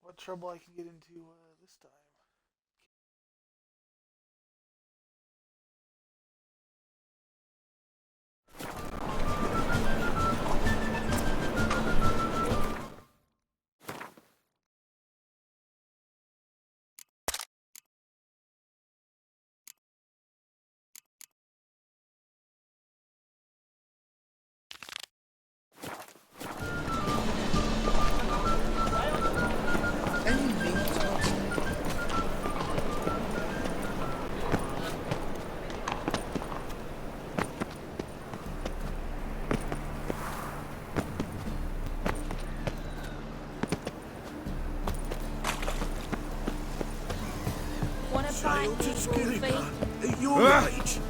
what trouble I can get into this time. Child to Skilliger, at your age.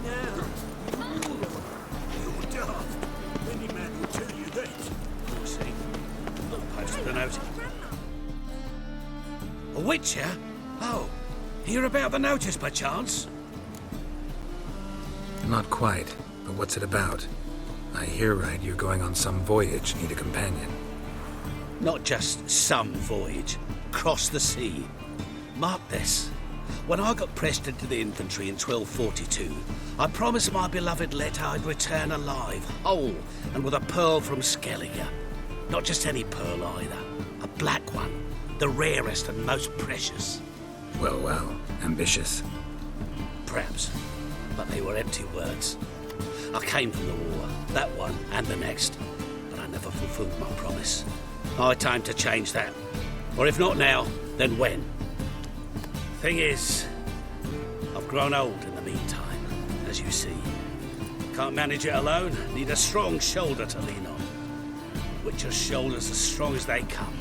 Now, you're daft. Any man will tell you that. We'll see. Not posted a note. A Wiitcher? Oh, hear about the notice by chance? Not quite, but what's it about? I hear right you're going on some voyage, need a companion. Not just some voyage. Cross the sea. Mark this. When I got pressed into the infantry in 1242, I promised my beloved Let I'd return alive, whole, and with a pearl from Skellige. Not just any pearl either. A black one. The rarest and most precious. Well, ambitious. Perhaps. But they were empty words. I came from the war, that one and the next, but I never fulfilled my promise. High time to change that. Or if not now, then when? Thing is, I've grown old in the meantime, as you see. Can't manage it alone, need a strong shoulder to lean on. Witcher's shoulders as strong as they come.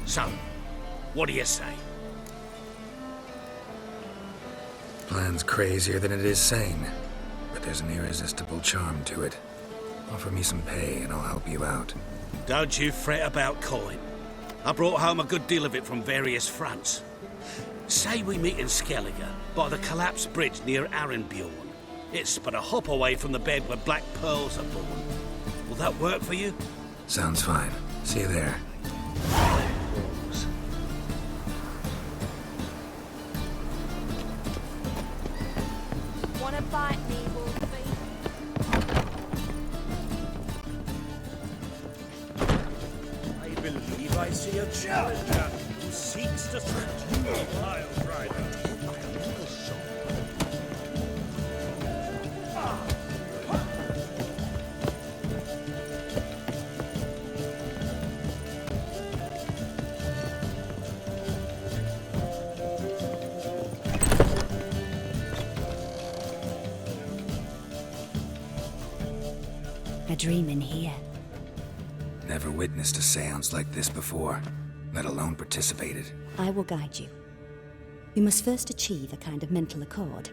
So, what do you say? Plan's crazier than it is sane, but there's an irresistible charm to it. Offer me some pay and I'll help you out. Don't you fret about coin. I brought home a good deal of it from various fronts. Say we meet in Skellige, by the collapsed bridge near Arenbjorn. It's but a hop away from the bed where black pearls are born. Will that work for you? Sounds fine. See you there. Wanna bite me, Wolfie? I believe I see a challenger who seeks to threat you, wild rider. A dream in here. Never witnessed a seance like this before, let alone participated. I will guide you. You must first achieve a kind of mental accord.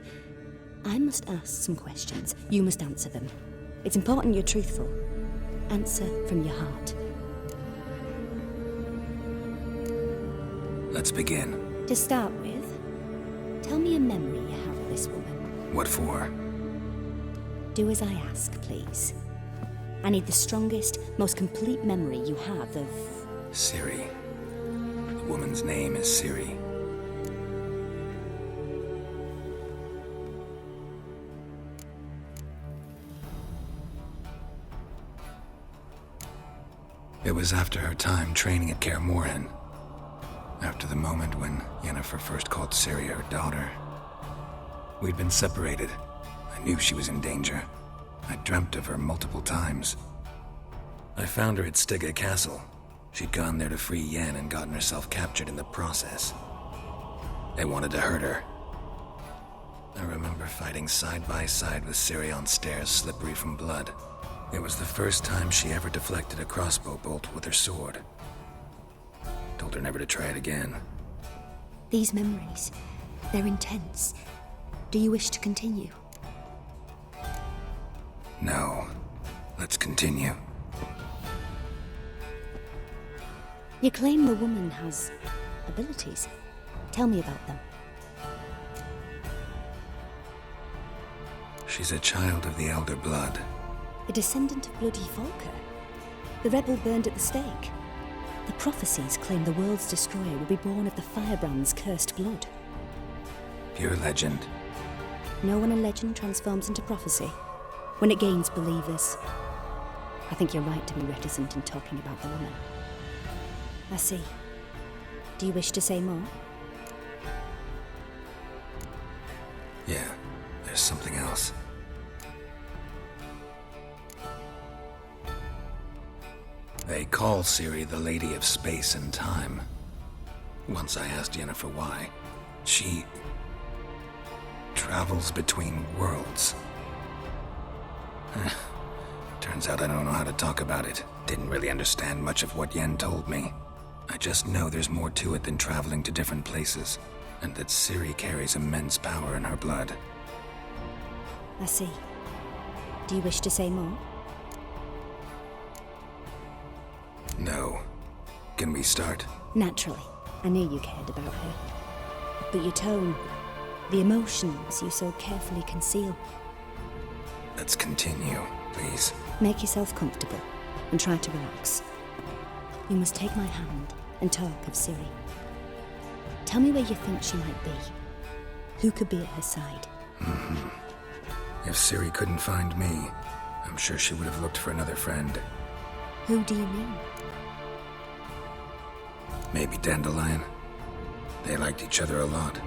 I must ask some questions. You must answer them. It's important you're truthful. Answer from your heart. Let's begin. To start with, tell me a memory you have of this woman. What for? Do as I ask, please. I need the strongest, most complete memory you have of... Ciri. The woman's name is Ciri. It was after her time training at Kaer Morhen. After the moment when Yennefer first called Ciri her daughter. We'd been separated. I knew she was in danger. I dreamt of her multiple times. I found her at Stigga Castle. She'd gone there to free Yen and gotten herself captured in the process. They wanted to hurt her. I remember fighting side by side with Ciri on stairs slippery from blood. It was the first time she ever deflected a crossbow bolt with her sword. Told her never to try it again. These memories, they're intense. Do you wish to continue? No. Let's continue. You claim the woman has abilities. Tell me about them. She's a child of the Elder Blood. A descendant of bloody Volker. The rebel burned at the stake. The prophecies claim the world's destroyer will be born of the firebrand's cursed blood. Pure legend. Know when a legend transforms into prophecy? When it gains believers. I think you're right to be reticent in talking about the woman. I see. Do you wish to say more? Yeah, there's something else. They call Ciri the Lady of Space and Time. Once I asked Yennefer why. She travels between worlds. Turns out I don't know how to talk about it. Didn't really understand much of what Yen told me. I just know there's more to it than traveling to different places, and that Ciri carries immense power in her blood. I see. Do you wish to say more? No. Can we start? Naturally. I knew you cared about her. But your tone, the emotions you so carefully conceal. Let's continue, please. Make yourself comfortable and try to relax. You must take my hand and talk of Ciri. Tell me where you think she might be. Who could be at her side? If Ciri couldn't find me, I'm sure she would have looked for another friend. Who do you mean? Maybe Dandelion. They liked each other a lot.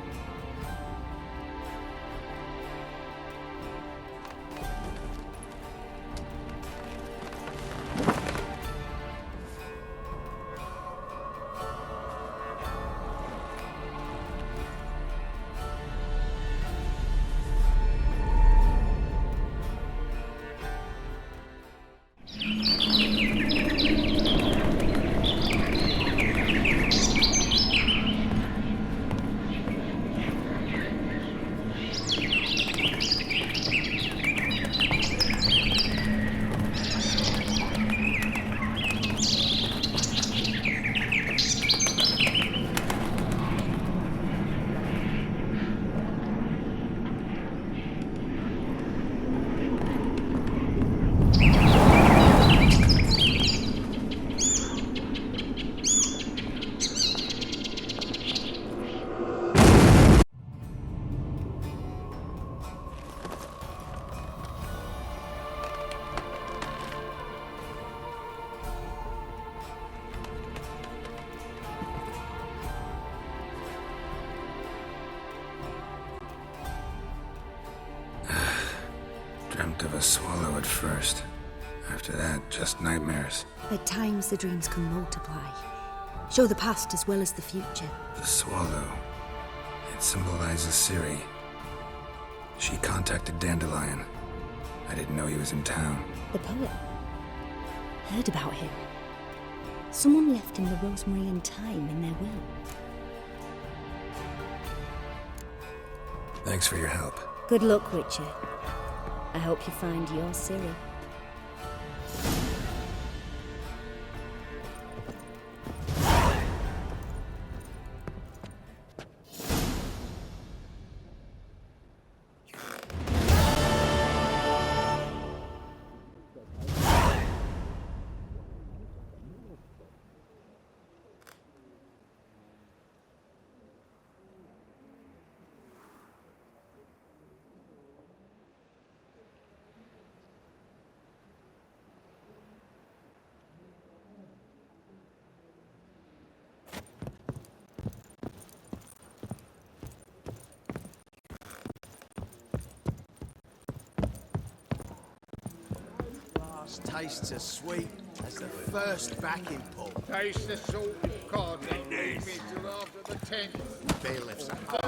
Dreamt of a swallow at first. After that, just nightmares. At times the dreams can multiply. Show the past as well as the future. The swallow. It symbolizes Ciri. She contacted Dandelion. I didn't know he was in town. The poet. Heard about him. Someone left him the rosemary and thyme in their will. Thanks for your help. Good luck, Wiitcher. I hope you find your Ciri. Tastes as sweet as the first backing pull. Taste the salt of cod. Leave me till after the 10th. Bailiff's a hard.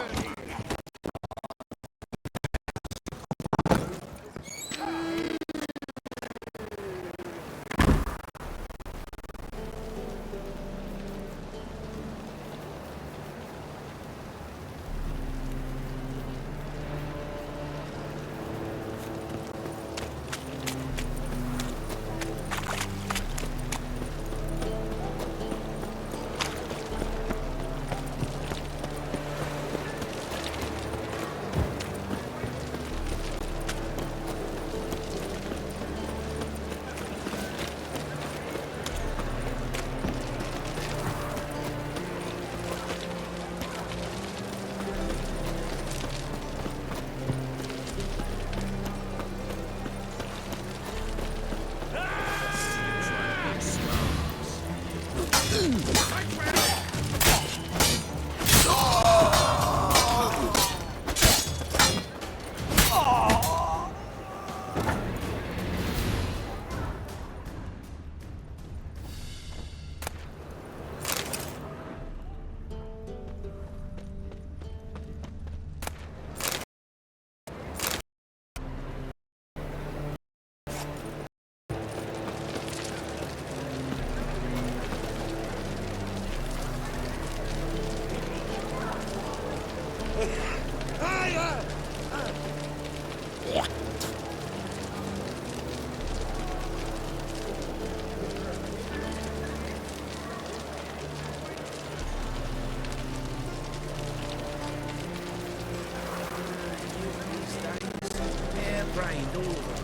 Hair-brained, all of them.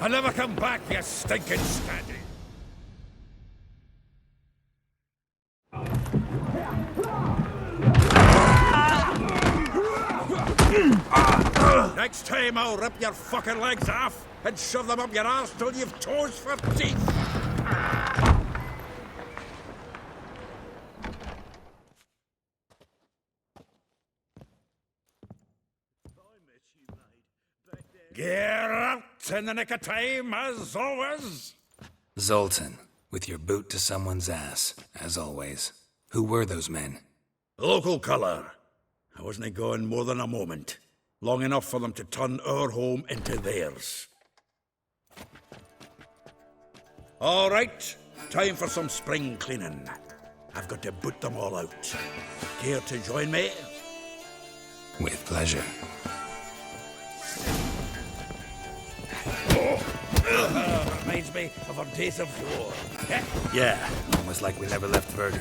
I'll never come back, you stinking scandal! Next time I'll rip your fucking legs off and shove them up your arse till you've toes for teeth! Get out in the nick of time, as always! Zoltan, with your boot to someone's ass, as always. Who were those men? Local colour. I wasn't gone more than a moment. Long enough for them to turn our home into theirs. All right, time for some spring cleaning. I've got to boot them all out. Care to join me? With pleasure. Reminds me of our days of yore. Eh? Yeah, almost like we never left Verdun.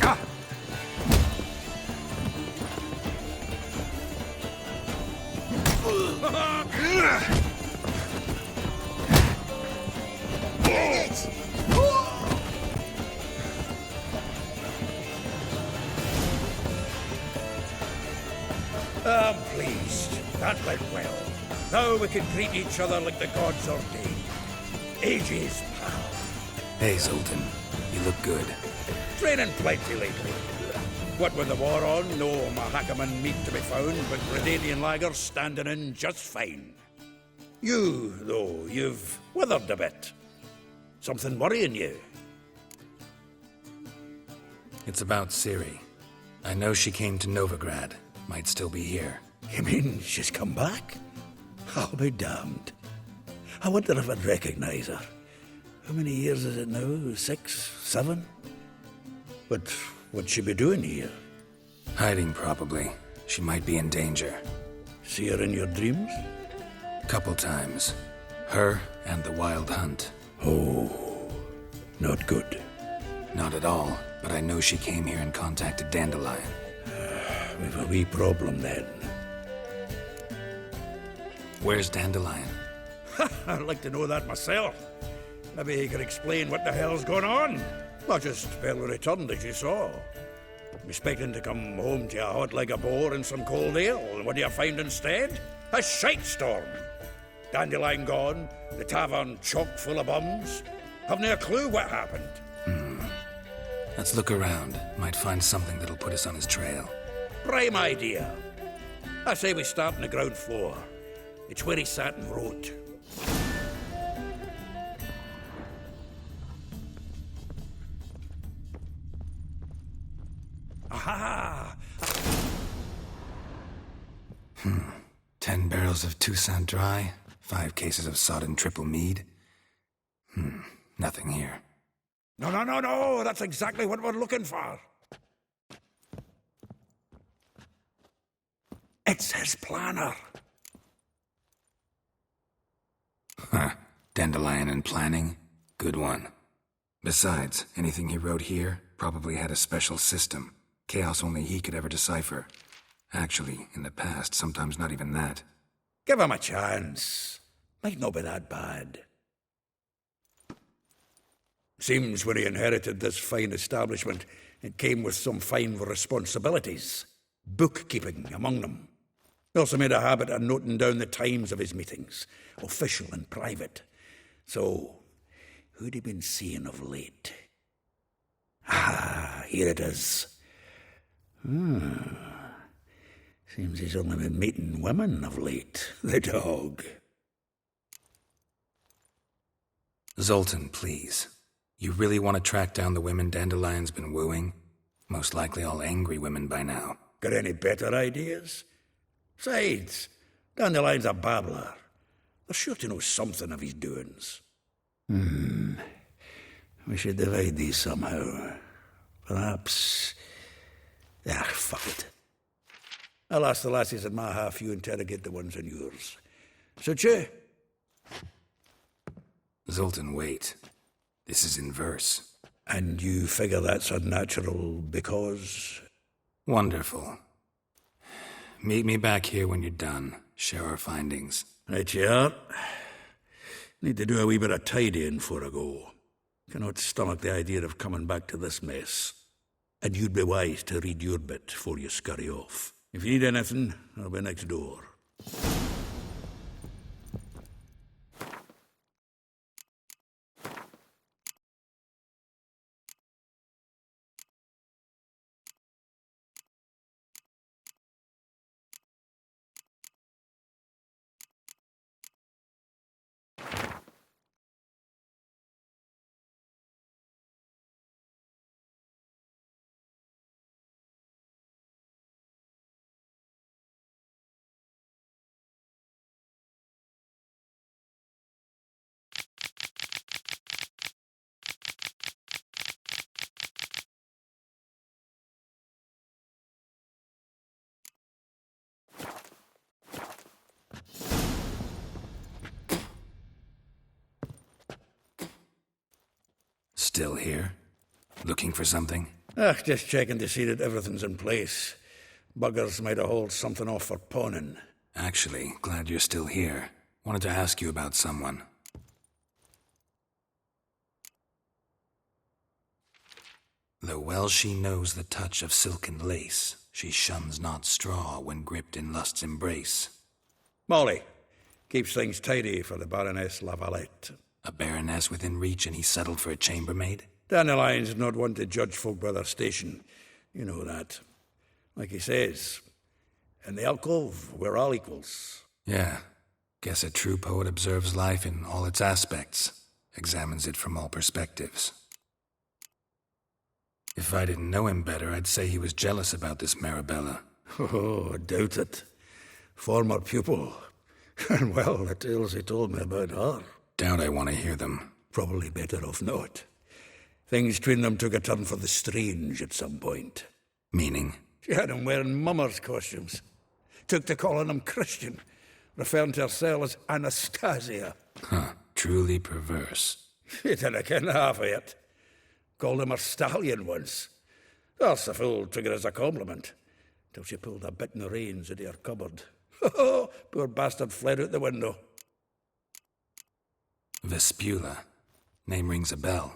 Ah! I'm pleased. That went well. Now we can greet each other like the gods ordained. Ages, pal. Hey, Zoltan. You look good. Training plenty lately. What with the war on, no Mahakaman meat to be found, but Redanian lagers standing in just fine. You, though, you've withered a bit. Something worrying you? It's about Ciri. I know she came to Novigrad. Might still be here. You mean she's come back? I'll be damned. I wonder if I'd recognize her. How many years is it now? 6, 7? But what'd she be doing here? Hiding, probably. She might be in danger. See her in your dreams? Couple times. Her and the Wild Hunt. Oh, not good. Not at all, but I know she came here and contacted Dandelion. We've a wee problem then. Where's Dandelion? I'd like to know that myself. Maybe he could explain what the hell's going on. Not just barely returned, as you saw. Expecting to come home to a hot like a boar and some cold ale, and what do you find instead? A shite storm. Dandelion gone, the tavern chock full of bums. Haven't a clue what happened. Let's look around. Might find something that'll put us on his trail. Prime idea. I say we start on the ground floor. It's where he sat and wrote. Aha! 10 barrels of Toussaint Dry, 5 cases of sodden triple mead. Nothing here. No, that's exactly what we're looking for. It's his planner. Huh. Dandelion and planning? Good one. Besides, anything he wrote here probably had a special system. Chaos only he could ever decipher. Actually, in the past, sometimes not even that. Give him a chance. Might not be that bad. Seems when he inherited this fine establishment, it came with some fine responsibilities. Bookkeeping among them. He also made a habit of noting down the times of his meetings, official and private. So, who'd he been seeing of late? Ah, here it is. Seems he's only been meeting women of late, the dog. Zoltan, please. You really want to track down the women Dandelion's been wooing? Most likely all angry women by now. Got any better ideas? Besides, Dandelion's a babbler. They're sure to know something of his doings. We should divide these somehow. Perhaps... fuck it. I'll ask the lassies in my half, you interrogate the ones in yours. Suit you? Zoltan, wait. This is in verse. And you figure that's unnatural because... Wonderful. Meet me back here when you're done. Share our findings. Right you are. Need to do a wee bit of tidying before I go. Cannot stomach the idea of coming back to this mess. And you'd be wise to read your bit before you scurry off. If you need anything, I'll be next door. Still here? Looking for something? Just checking to see that everything's in place. Buggers might have hauled something off for pawning. Actually, glad you're still here. Wanted to ask you about someone. Though well she knows the touch of silken lace, she shuns not straw when gripped in lust's embrace. Molly, keeps things tidy for the Baroness Lavalette. A baroness within reach and he settled for a chambermaid? Dandelion's not one to judge folk by their station. You know that. Like he says, in the alcove, we're all equals. Yeah. Guess a true poet observes life in all its aspects, examines it from all perspectives. If I didn't know him better, I'd say he was jealous about this Marabella. Oh, I doubt it. Former pupil. And well, the tales he told me about her. Doubt I want to hear them. Probably better off not. Things between them took a turn for the strange at some point. Meaning? She had him wearing mummers' costumes. Took to calling him Christian, referring to herself as Anastasia. Huh. Truly perverse. She didn't ken half of it. Called him her stallion once. That's the fool took it as a compliment, till she pulled a bit in the reins into her cupboard. Poor bastard fled out the window. Vespula. Name rings a bell.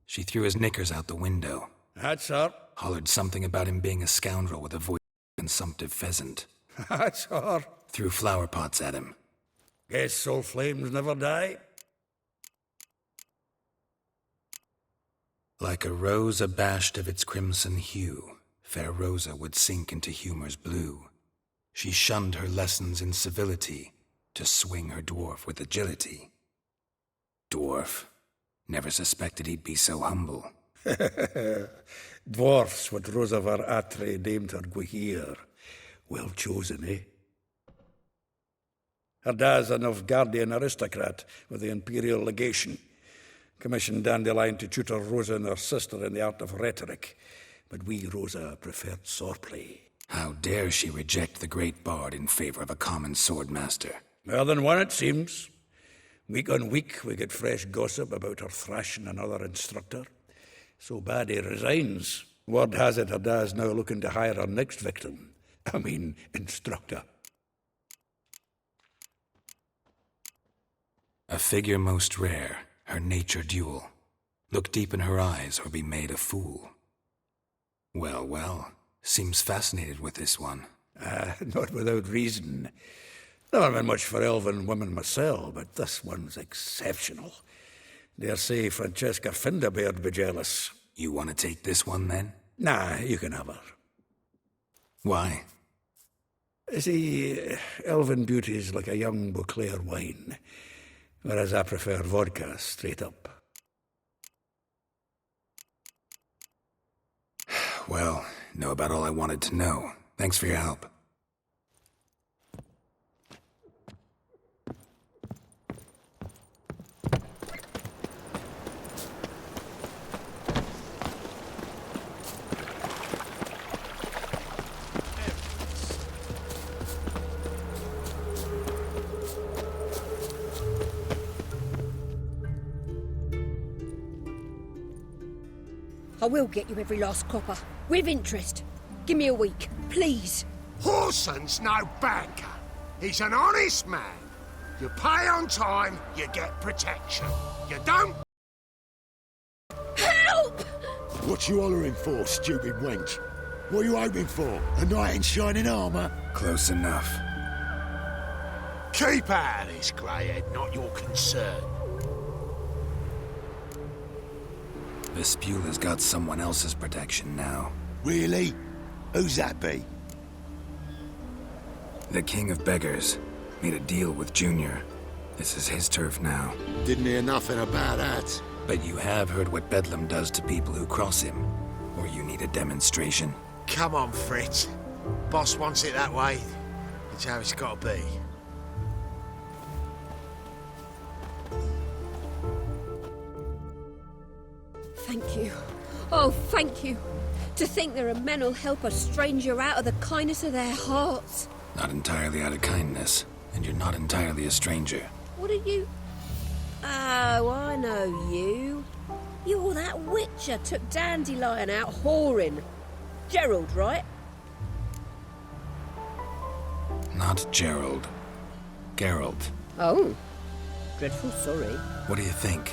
She threw his knickers out the window. That's her. Hollered something about him being a scoundrel with a voice of a consumptive pheasant. That's her. Threw flower pots at him. Guess soul flames never die. Like a rose abashed of its crimson hue, fair Rosa would sink into humor's blue. She shunned her lessons in civility to swing her dwarf with agility. Dwarf. Never suspected he'd be so humble. Dwarfs what Rosavar Atre named her Gwahir. Well chosen, eh? Her dad's a Novgardian aristocrat with the Imperial Legation. Commissioned Dandelion to tutor Rosa and her sister in the art of rhetoric. But we, Rosa, preferred swordplay. How dare she reject the great bard in favor of a common swordmaster? More than one, it seems. Week on week, we get fresh gossip about her thrashing another instructor. So bad he resigns. Word has it her dad's now looking to hire her next victim. I mean, instructor. A figure most rare, her nature dual. Look deep in her eyes or be made a fool. Well, well, seems fascinated with this one. Not without reason. Never been much for elven women myself, but this one's exceptional. Dare say Francesca Finderbeard be jealous. You want to take this one, then? Nah, you can have her. Why? See, elven beauty's like a young Beauclair wine, whereas I prefer vodka straight up. Well, know about all I wanted to know. Thanks for your help. I will get you every last copper, with interest. Give me a week, please. Horson's no banker. He's an honest man. You pay on time, you get protection. You don't... Help! What you hollering for, stupid wench? What are you hoping for? A knight in shining armour? Close enough. Keep out of this, greyhead, not your concern. Vespula's got someone else's protection now. Really? Who's that be? The King of Beggars made a deal with Junior. This is his turf now. Didn't hear nothing about that. But you have heard what Bedlam does to people who cross him. Or you need a demonstration? Come on, Fritz. Boss wants it that way. It's how it's got to be. Thank you. Oh, thank you. To think there are men who'll help a stranger out of the kindness of their hearts. Not entirely out of kindness, and you're not entirely a stranger. What are you... Oh, I know you. You're that Wiitcher took Dandelion out whoring. Gerald, right? Not Gerald. Gerald. Oh. Dreadful sorry. What do you think?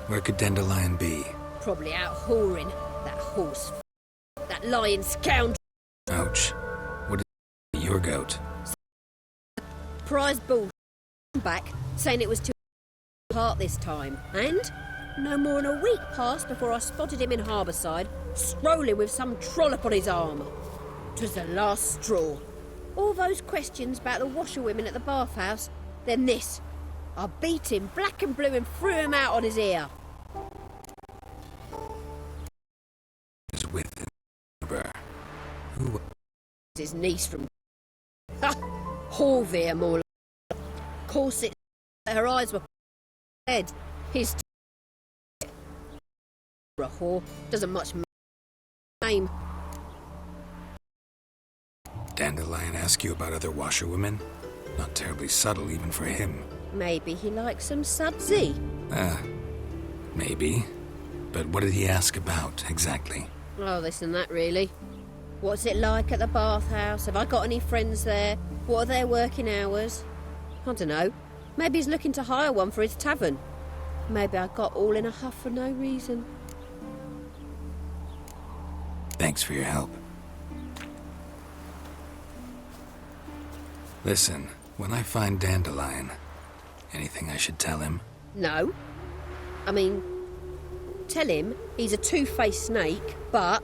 Where could Dandelion be? Probably out whoring. That horse that lying scoundrel. Ouch. What is your goat? Prize bull back, saying it was too apart this time. And no more than a week passed before I spotted him in Harbourside, strolling with some trollop on his arm. 'Twas the last straw. All those questions about the washerwomen at the bathhouse, then this. I beat him black and blue and threw him out on his ear. Is with her. Who? His niece from... Ha! Horvir, more like. Course it... Her eyes were... Head. His... A whore. Doesn't much... Name. Dandelion ask you about other washerwomen? Not terribly subtle even for him. Maybe he likes some sudsy. Maybe. But what did he ask about, exactly? Oh, this and that, really. What's it like at the bathhouse? Have I got any friends there? What are their working hours? I don't know. Maybe he's looking to hire one for his tavern. Maybe I got all in a huff for no reason. Thanks for your help. Listen, when I find Dandelion, anything I should tell him? No. I mean, Tell him he's a two-faced snake, but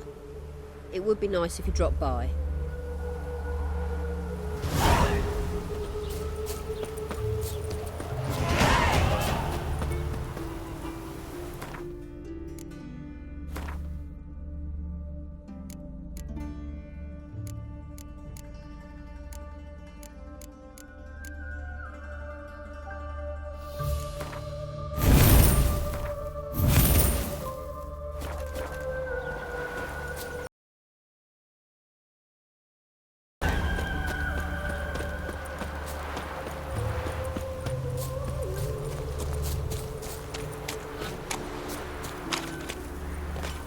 it would be nice if he dropped by.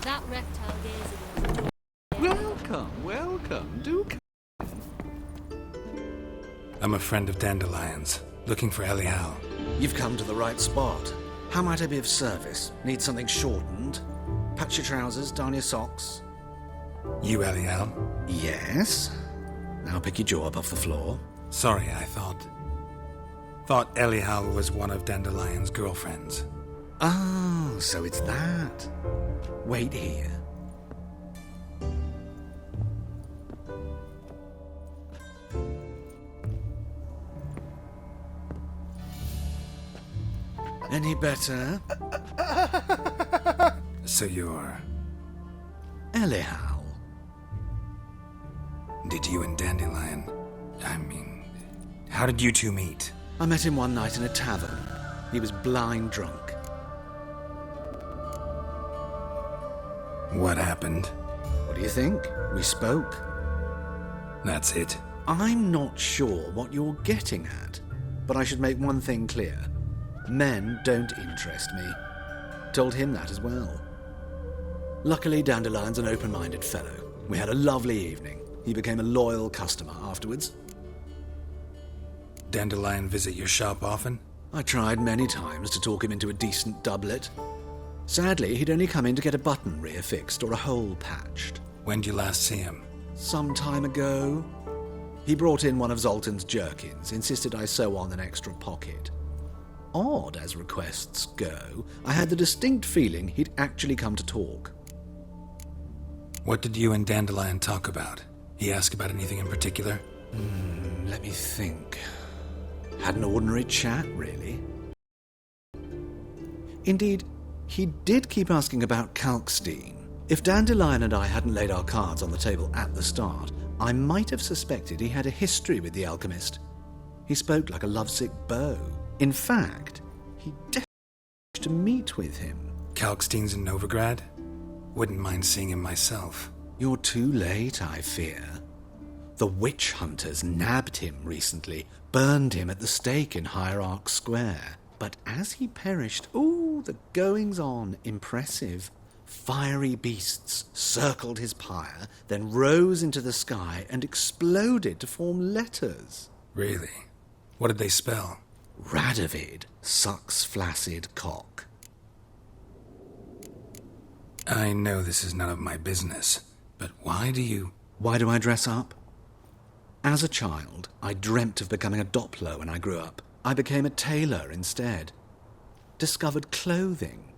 That reptile gazer Welcome, welcome. Do I'm a friend of Dandelion's, looking for Elial. You've come to the right spot. How might I be of service? Need something shortened? Patch your trousers, darn your socks. You Elial? Yes. Now pick your jaw up off the floor. Sorry, I thought Elial was one of Dandelion's girlfriends. Oh, so it's that. Wait here. Any better? So you're... Elial. Did you and Dandelion... how did you two meet? I met him one night in a tavern. He was blind drunk. What happened? What do you think? We spoke. That's it. I'm not sure what you're getting at, but I should make one thing clear. Men don't interest me. Told him that as well. Luckily, Dandelion's an open-minded fellow. We had a lovely evening. He became a loyal customer afterwards. Dandelion visit your shop often? I tried many times to talk him into a decent doublet. Sadly, he'd only come in to get a button reaffixed or a hole patched. When'd you last see him? Some time ago. He brought in one of Zoltan's jerkins, insisted I sew on an extra pocket. Odd as requests go, I had the distinct feeling he'd actually come to talk. What did you and Dandelion talk about? He asked about anything in particular? Let me think. Had an ordinary chat, really. Indeed, he did keep asking about Kalkstein. If Dandelion and I hadn't laid our cards on the table at the start, I might have suspected he had a history with the alchemist. He spoke like a lovesick beau. In fact, he desperately wished to meet with him. Kalkstein's in Novigrad? Wouldn't mind seeing him myself. You're too late, I fear. The witch hunters nabbed him recently, burned him at the stake in Hierarch Square. But as he perished, the goings-on, impressive. Fiery beasts circled his pyre, then rose into the sky and exploded to form letters. Really? What did they spell? Radovid sucks flaccid cock. I know this is none of my business, but why do I dress up? As a child, I dreamt of becoming a Doppler when I grew up. I became a tailor instead. Discovered clothing.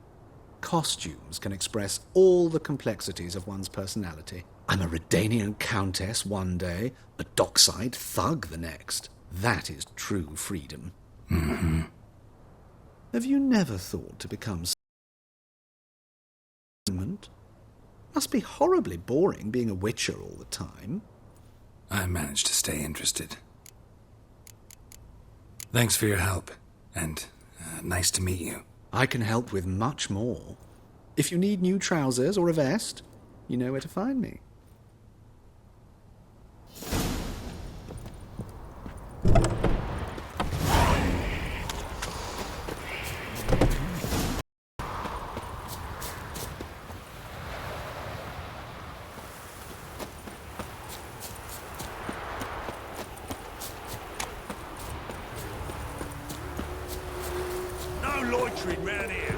Costumes can express all the complexities of one's personality. I'm a Redanian countess one day, a dockside thug the next. That is true freedom. Mm-hmm. Have you never thought to become... Must be horribly boring being a Wiitcher all the time. I managed to stay interested. Thanks for your help, and nice to meet you. I can help with much more. If you need new trousers or a vest, you know where to find me. No loitering round here.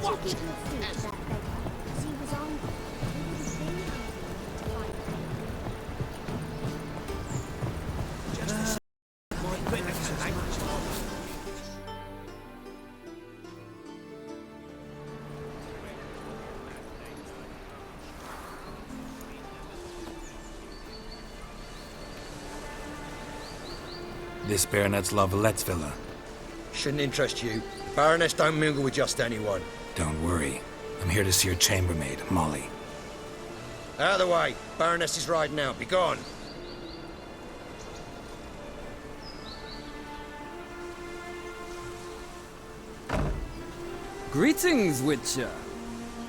Watch! This Baronet's La Vallette's villa. Shouldn't interest you. Baroness don't mingle with just anyone. Don't worry. I'm here to see your chambermaid, Molly. Out of the way. Baroness is riding out. Be gone. Greetings, Wiitcher.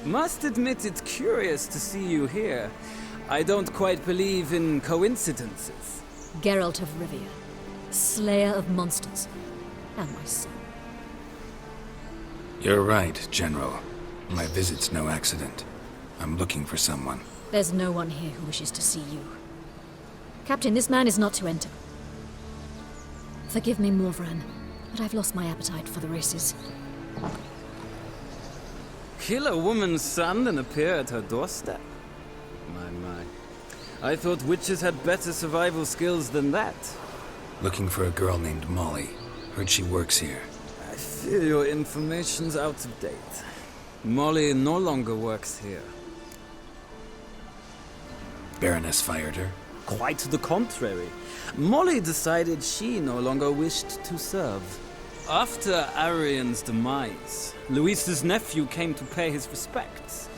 Must admit it's curious to see you here. I don't quite believe in coincidences. Geralt of Rivia, slayer of monsters, and my son. You're right, General. My visit's no accident. I'm looking for someone. There's no one here who wishes to see you. Captain, this man is not to enter. Forgive me, Morvran, but I've lost my appetite for the races. Kill a woman's son and appear at her doorstep? My. I thought witches had better survival skills than that. Looking for a girl named Molly. Heard she works here. I fear your information's out of date. Molly no longer works here. Baroness fired her. Quite the contrary. Molly decided she no longer wished to serve. After Arian's demise, Luis's nephew came to pay his respects.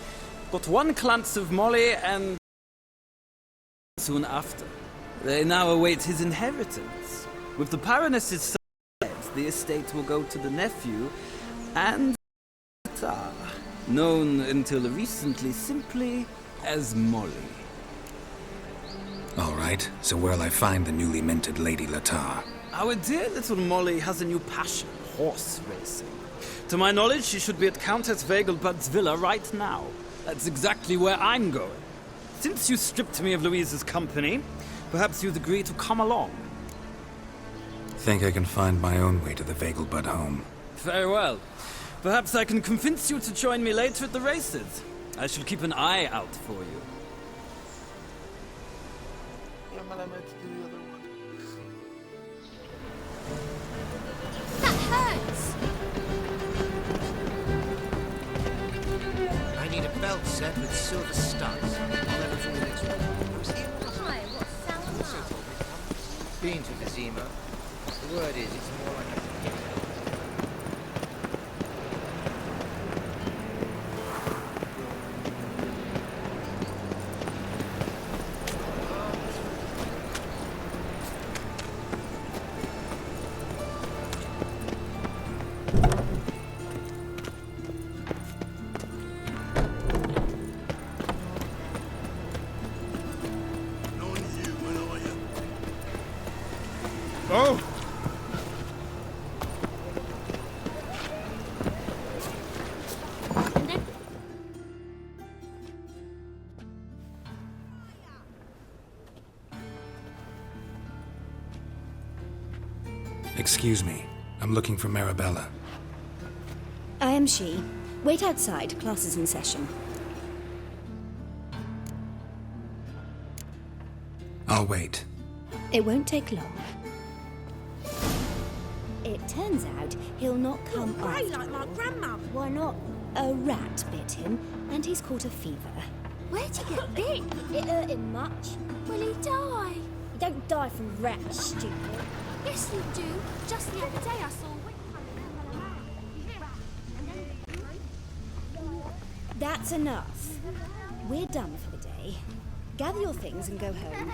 But one glance of Molly and soon after, they now await his inheritance. With the Baroness's son dead, the estate will go to the nephew and known until recently simply as Molly. All right, so where'll I find the newly minted Lady Latar? Our dear little Molly has a new passion, horse racing. To my knowledge, she should be at Countess Vegelbud's villa right now. That's exactly where I'm going. Since you stripped me of Louise's company, perhaps you'd agree to come along. Think I can find my own way to the Vegelbud home. Very well. Perhaps I can convince you to join me later at the races. I shall keep an eye out for you. Yeah, man, I meant to do the other one. That hurts! I need a belt set with silver studs. I'll have it for the next one. Hi, what's sour? Been to Vizima. The word is, it's more like a... Oh! Excuse me. I'm looking for Marabella. I am she. Wait outside. Class is in session. I'll wait. It won't take long. It turns out he'll not come Grey after like my all. grandmum. Why not? A rat bit him, and he's caught a fever. Where'd you get bit? It hurt him much. Will he die? You don't die from rats, stupid. Yes, you do. Just the other day I saw That's enough. We're done for the day. Gather your things and go home.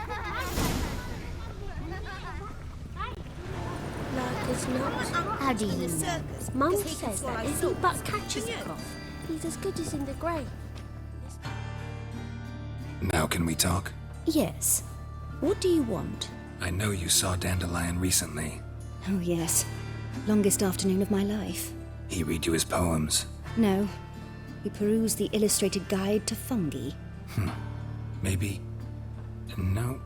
like as not. How do you know? Mum says that if he but catches a cough, he's as good as in the grave. Now can we talk? Yes. What do you want? I know you saw Dandelion recently. Oh, yes. Longest afternoon of my life. He read you his poems. No. We perused the illustrated guide to fungi. Maybe... No.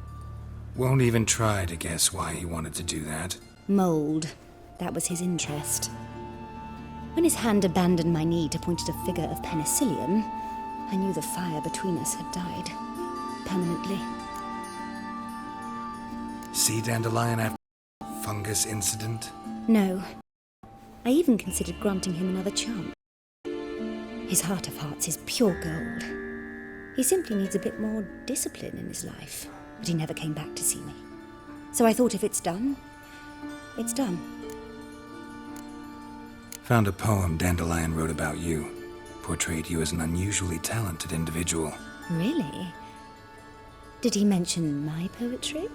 Won't even try to guess why he wanted to do that. Mold. That was his interest. When his hand abandoned my knee to point at a figure of penicillium, I knew the fire between us had died. Permanently. See Dandelion after fungus incident? No. I even considered granting him another chance. His heart of hearts is pure gold. He simply needs a bit more discipline in his life. But he never came back to see me. So I thought if it's done, it's done. Found a poem Dandelion wrote about you. Portrayed you as an unusually talented individual. Really? Did he mention my poetry?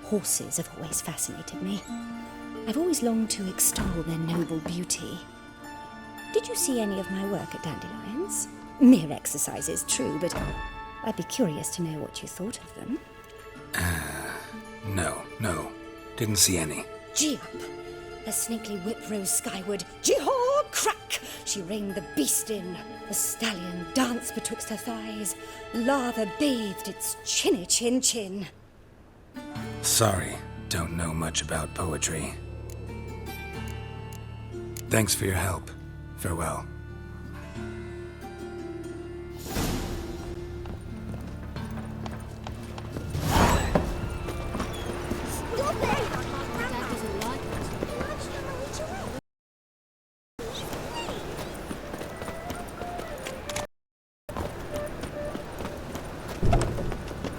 Horses have always fascinated me. I've always longed to extol their noble beauty. Did you see any of my work at Dandelion's? Mere exercises, true, but I'd be curious to know what you thought of them. No. Didn't see any. Gee up! A snakely whip rose skyward. Jee-haw! Crack! She reined the beast in. The stallion danced betwixt her thighs. Lava bathed its chinny chin. Sorry, don't know much about poetry. Thanks for your help. Farewell.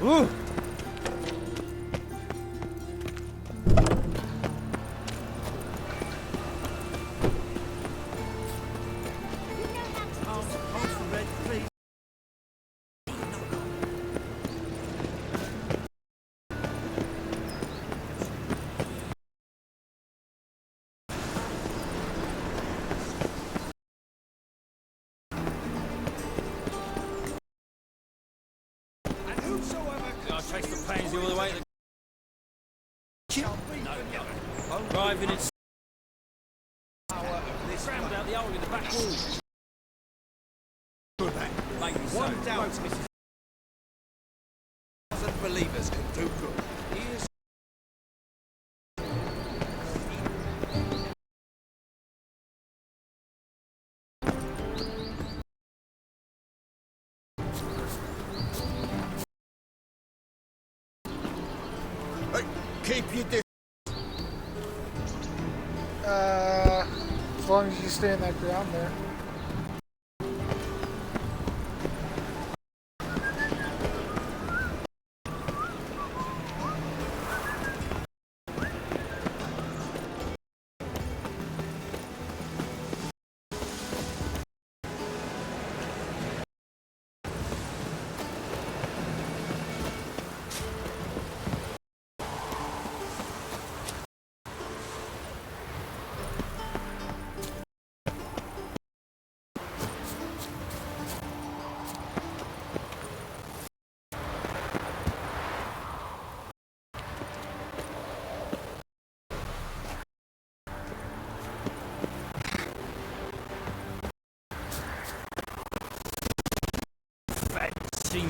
Ooh. I'll chase the pains all the way to driving it. Scrambled out the hole in the back wall. Maybe so. One doubt, Mrs. Thousand believers can do good. Here's Keep your distance. As long as you stay in that ground there.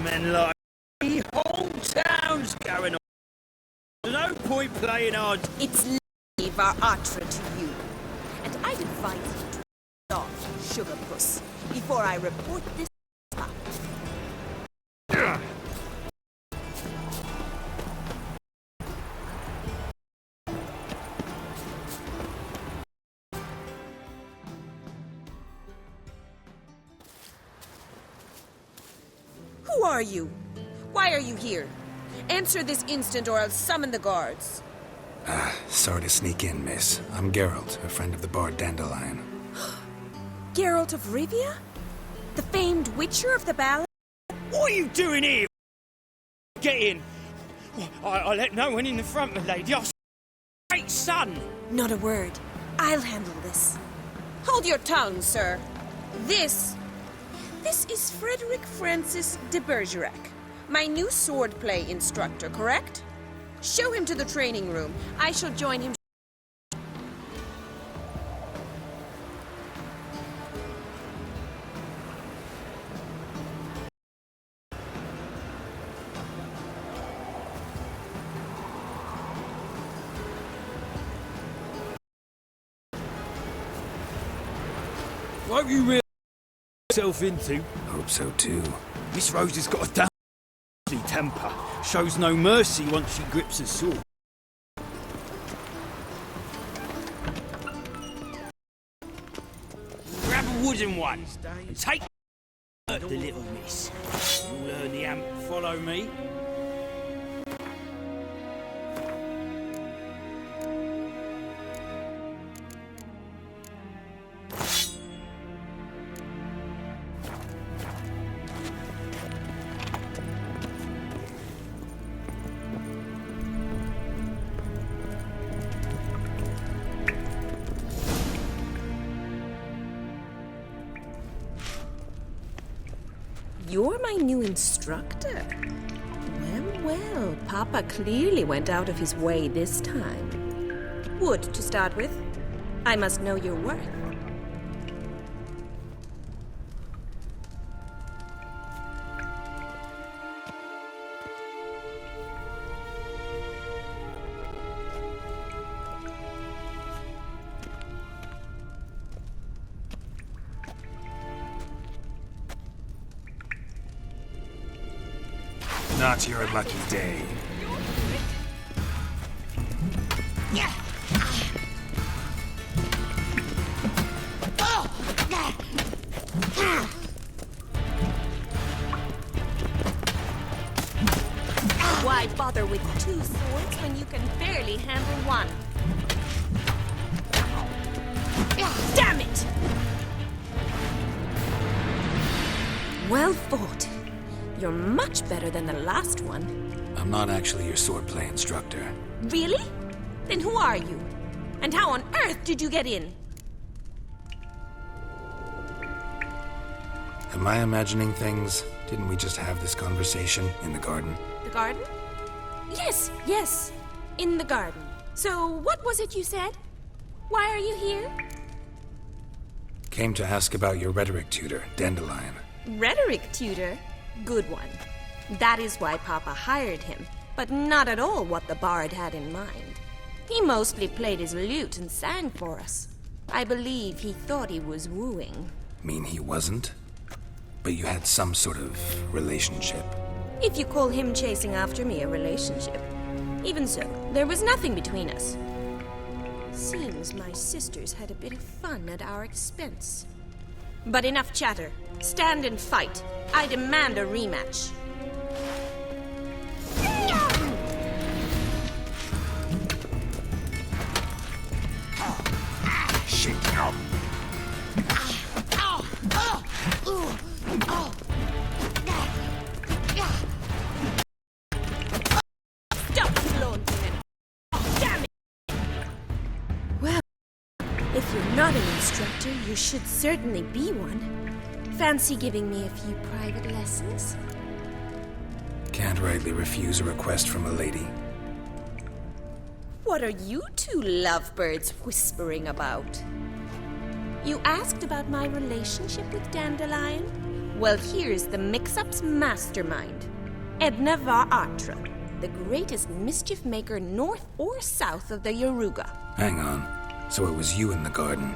Men like the whole town's going on. There's no point playing odds. It's leave our Atra to you. And I'd advise you to off, sugar puss, before I report this up. Who are you? Why are you here? Answer this instant or I'll summon the guards. Sorry to sneak in, miss. I'm Geralt, a friend of the bard Dandelion. Geralt of Rivia? The famed Witcher of the ballad? What are you doing here? Get in. I let no one in the front, my lady. I'll great son. Not a word. I'll handle this. Hold your tongue, sir. This is Frederick Francis de Bergerac, my new swordplay instructor, correct? Show him to the training room. I shall join him. What have you really yourself into? Hope so too. Miss Rose has got a damn temper. Shows no mercy once she grips a sword. Grab a wooden one and take the little miss. You'll learn the amp. Follow me. You're my new instructor. Well, Papa clearly went out of his way this time. Wood, to start with. I must know your worth. Not your lucky day. Why bother with two swords when you can barely handle one? Damn it! Well fought. You're much better than the last one. I'm not actually your swordplay instructor. Really? Then who are you? And how on earth did you get in? Am I imagining things? Didn't we just have this conversation in the garden? The garden? Yes. In the garden. So, what was it you said? Why are you here? Came to ask about your rhetoric tutor, Dandelion. Rhetoric tutor? Good one. That is why Papa hired him, but not at all what the bard had in mind. He mostly played his lute and sang for us. I believe he thought he was wooing. Mean he wasn't? But you had some sort of relationship. If you call him chasing after me a relationship. Even so, there was nothing between us. Seems my sisters had a bit of fun at our expense. But enough chatter. Stand and fight. I demand a rematch. Shit, no. Stop flaunting it. Damn it! Well, if you're not an instructor, you should certainly be one. Fancy giving me a few private lessons? Can't rightly refuse a request from a lady. What are you two lovebirds whispering about? You asked about my relationship with Dandelion? Well, here's the mix-up's mastermind. Edna Va Atra, the greatest mischief maker north or south of the Yaruga. Hang on. So it was you in the garden?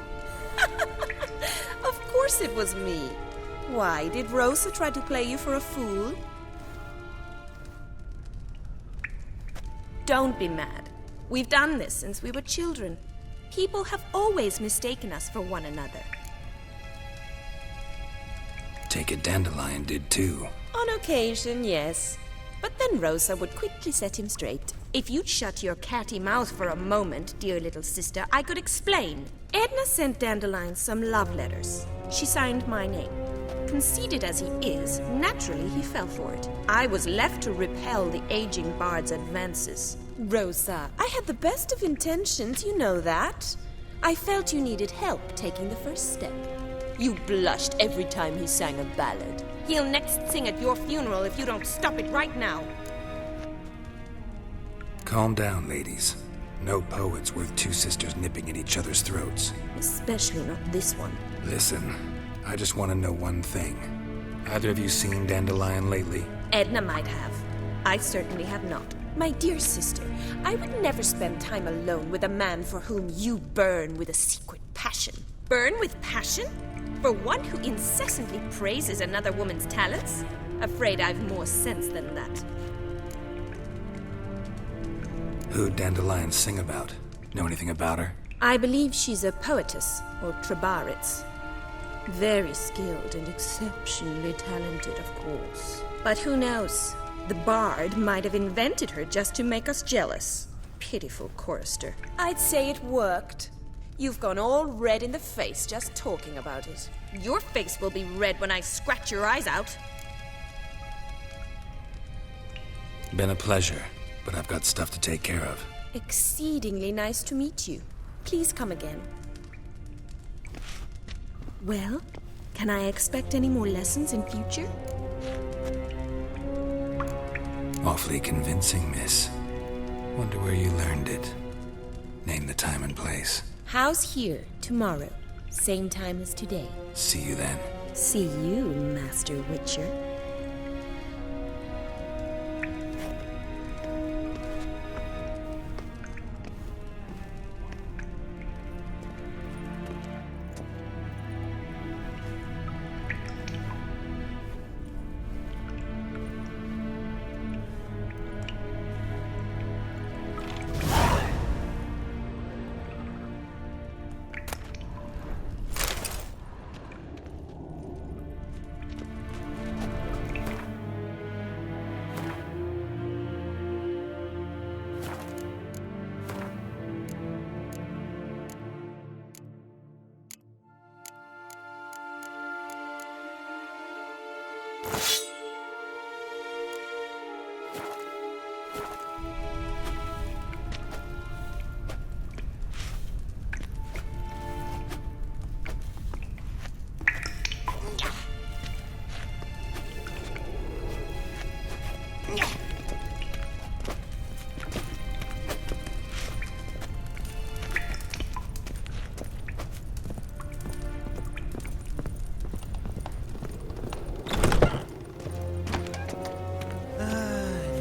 Of course it was me. Why, did Rosa try to play you for a fool? Don't be mad. We've done this since we were children. People have always mistaken us for one another. Take it Dandelion did too. On occasion, yes. But then Rosa would quickly set him straight. If you'd shut your catty mouth for a moment, dear little sister, I could explain. Edna sent Dandelion some love letters. She signed my name. Conceited as he is, naturally he fell for it. I was left to repel the aging bard's advances. Rosa, I had the best of intentions, you know that. I felt you needed help taking the first step. You blushed every time he sang a ballad. He'll next sing at your funeral if you don't stop it right now. Calm down, ladies. No poet's worth two sisters nipping at each other's throats. Especially not this one. Listen, I just want to know one thing. Either of you seen Dandelion lately? Edna might have. I certainly have not. My dear sister, I would never spend time alone with a man for whom you burn with a secret passion. Burn with passion? For one who incessantly praises another woman's talents, afraid I've more sense than that. Who'd dandelions sing about? Know anything about her? I believe she's a poetess, or trabaritz. Very skilled and exceptionally talented, of course. But who knows? The bard might have invented her just to make us jealous. Pitiful chorister. I'd say it worked. You've gone all red in the face just talking about it. Your face will be red when I scratch your eyes out. Been a pleasure, but I've got stuff to take care of. Exceedingly nice to meet you. Please come again. Well, can I expect any more lessons in future? Awfully convincing, miss. Wonder where you learned it. Name the time and place. House here, tomorrow. Same time as today. See you then. See you, Master Wiitcher.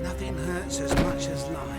Nothing hurts as much as life.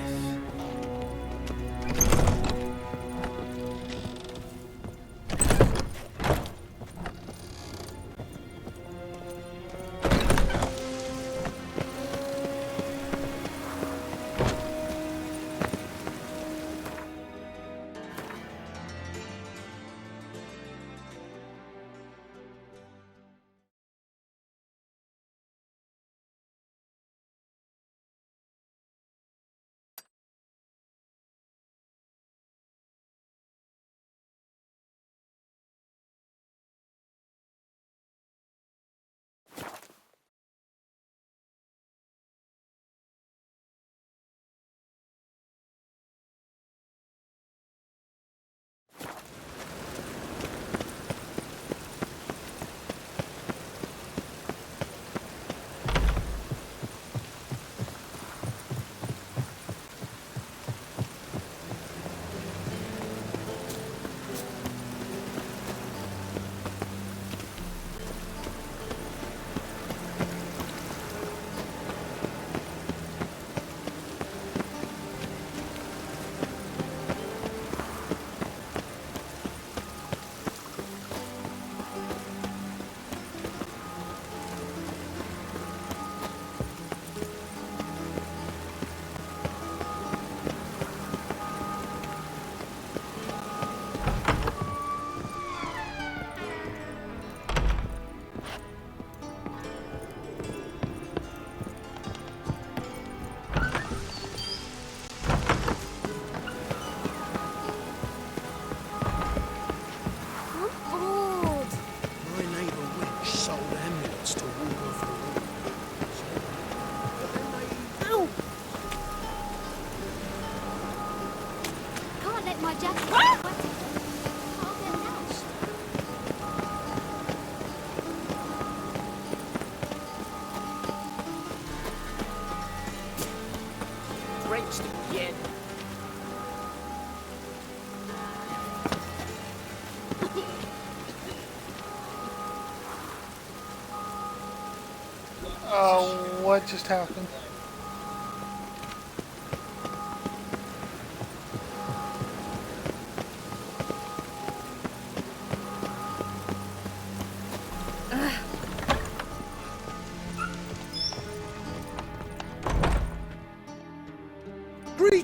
What just happened?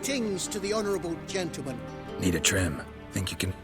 Greetings to the honourable gentleman. Need a trim. Think you can...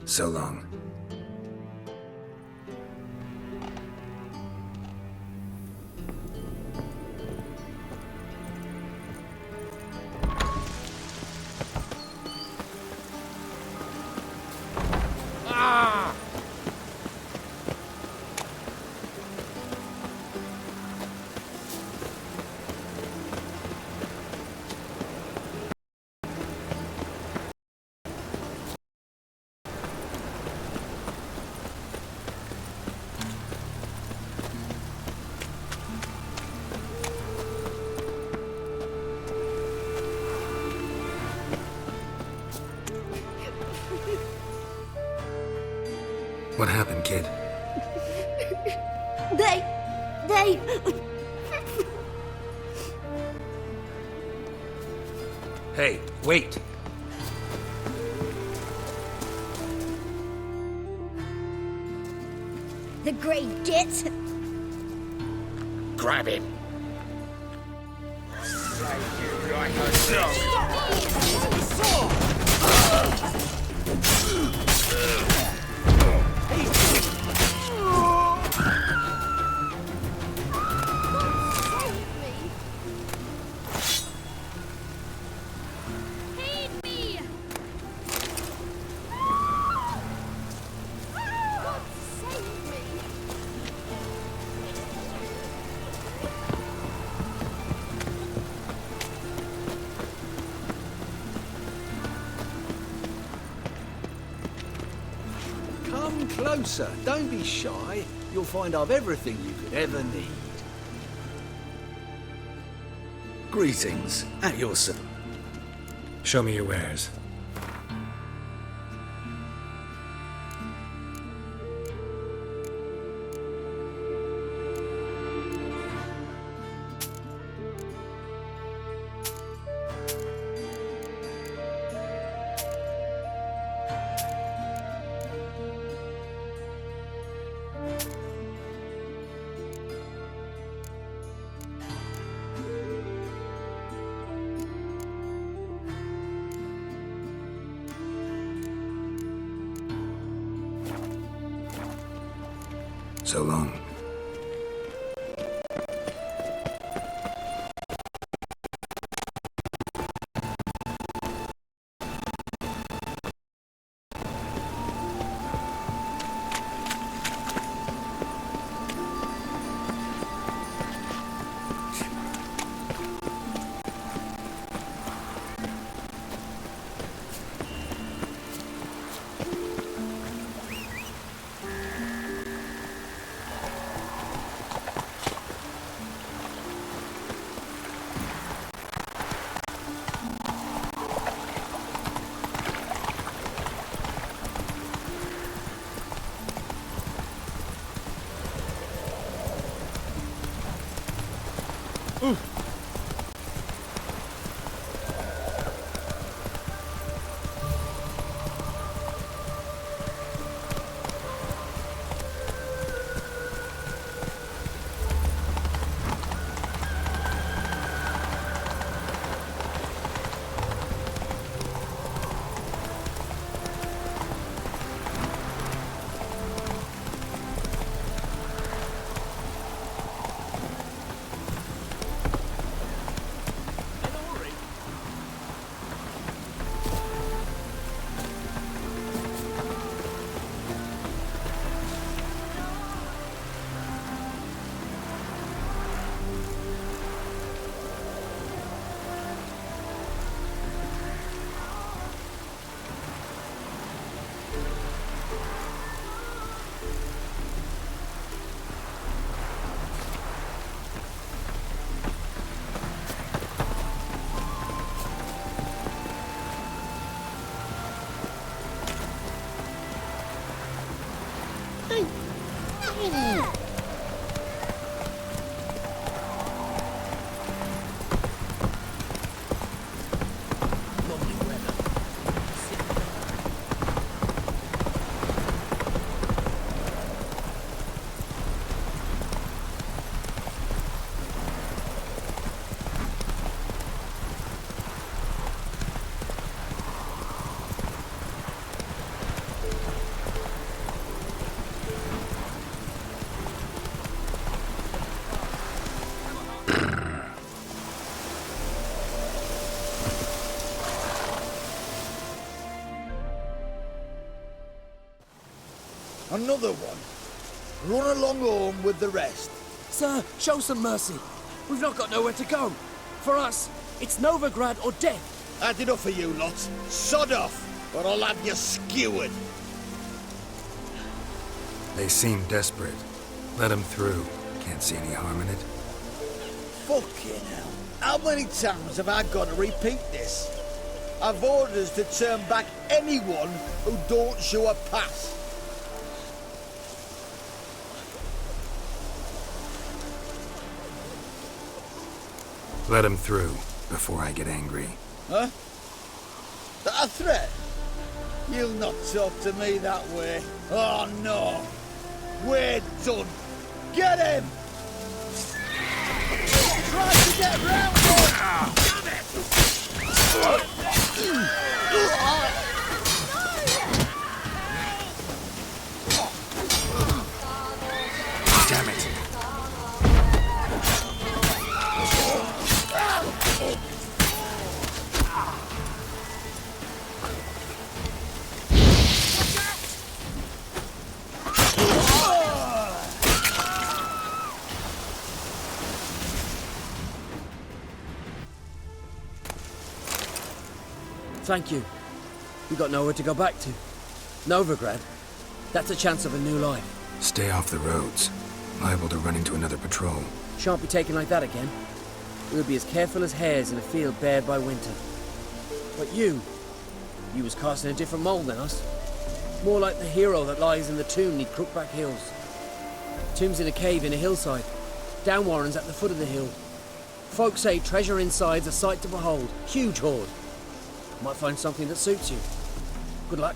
So long. What happened, kid? They... Hey, wait! The Grey Git. Grab him. Come closer. Don't be shy. You'll find I've everything you could ever need. Greetings. At your service. Show me your wares. So long. Another one. Run along home with the rest. Sir, show some mercy. We've not got nowhere to go. For us, it's Novigrad or death. Had enough of you lot. Sod off, or I'll have you skewered. They seem desperate. Let them through. Can't see any harm in it. Fucking hell. How many times have I got to repeat this? I've orders to turn back anyone who don't show a pass. Let him through before I get angry. Huh? That a threat? You'll not talk to me that way. Oh no! We're done! Get him! Try to get round him! Damn it! Thank you. We got nowhere to go back to. Novigrad. That's a chance of a new life. Stay off the roads. Liable to run into another patrol. Shan't be taken like that again. We'll be as careful as hares in a field bared by winter. But you was cast in a different mould than us. More like the hero that lies in the tomb near Crookback Hills. Tomb's in a cave in a hillside. Down Warren's at the foot of the hill. Folk say treasure inside's a sight to behold. Huge hoard. Might find something that suits you. Good luck.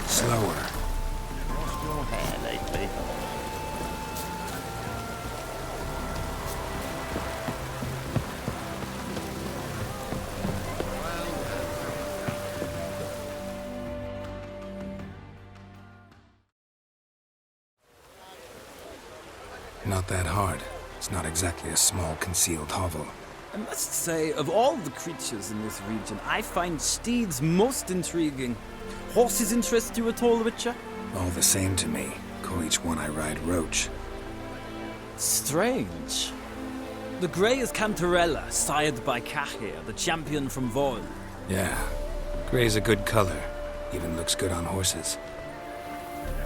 Slower. Lost your hair lately? Not that hard. It's not exactly a small concealed hovel. I must say, of all the creatures in this region, I find steeds most intriguing. Horses interest you at all, Wiitcher? All the same to me. Call each one I ride Roach. Strange. The grey is Cantarella, sired by Cahir, the champion from Vol. Yeah. Gray's a good color. Even looks good on horses.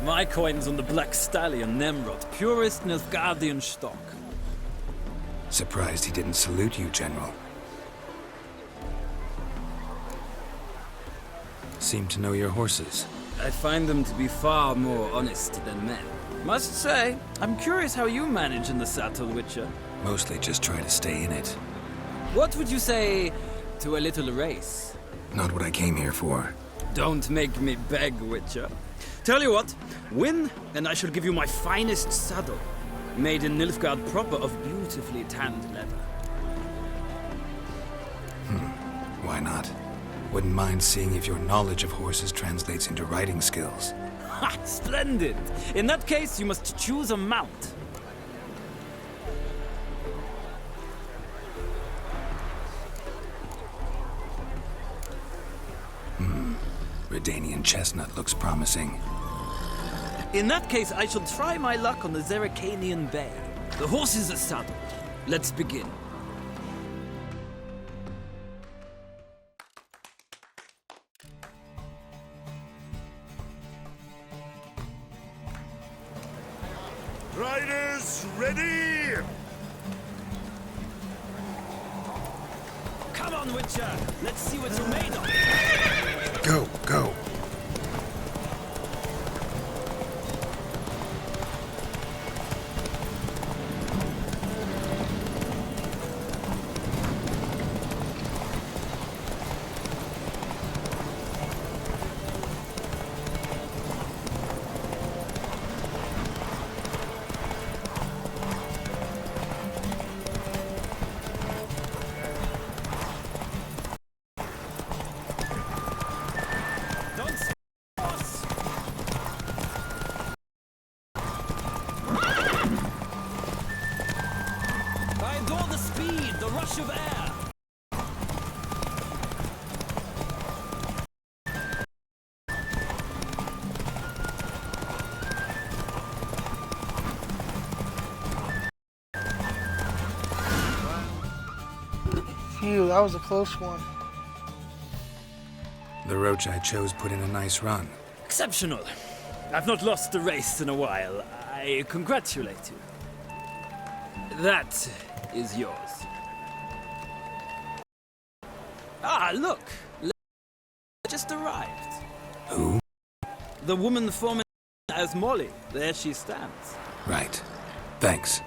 My coin's on the Black Stallion, Nemrod, purest Nilfgaardian stock. Surprised he didn't salute you, General. Seem to know your horses. I find them to be far more honest than men. Must say, I'm curious how you manage in the saddle, Wiitcher. Mostly just try to stay in it. What would you say to a little race? Not what I came here for. Don't make me beg, Wiitcher. Tell you what, win, and I shall give you my finest saddle. Made in Nilfgaard proper of beautifully tanned leather. Why not? Wouldn't mind seeing if your knowledge of horses translates into riding skills. Ha! Splendid! In that case, you must choose a mount. Redanian chestnut looks promising. In that case, I shall try my luck on the Zeracanian Bay. The horses are saddled. Let's begin. Riders, ready! Come on, Wiitcher! Let's see what you're made of! Go, go. I adore the speed, the rush of air! Phew, that was a close one. The roach I chose put in a nice run. Exceptional. I've not lost a race in a while. I congratulate you. That is yours. Ah, look! Just arrived. Who? The woman foreman as Molly. There she stands. Right. Thanks.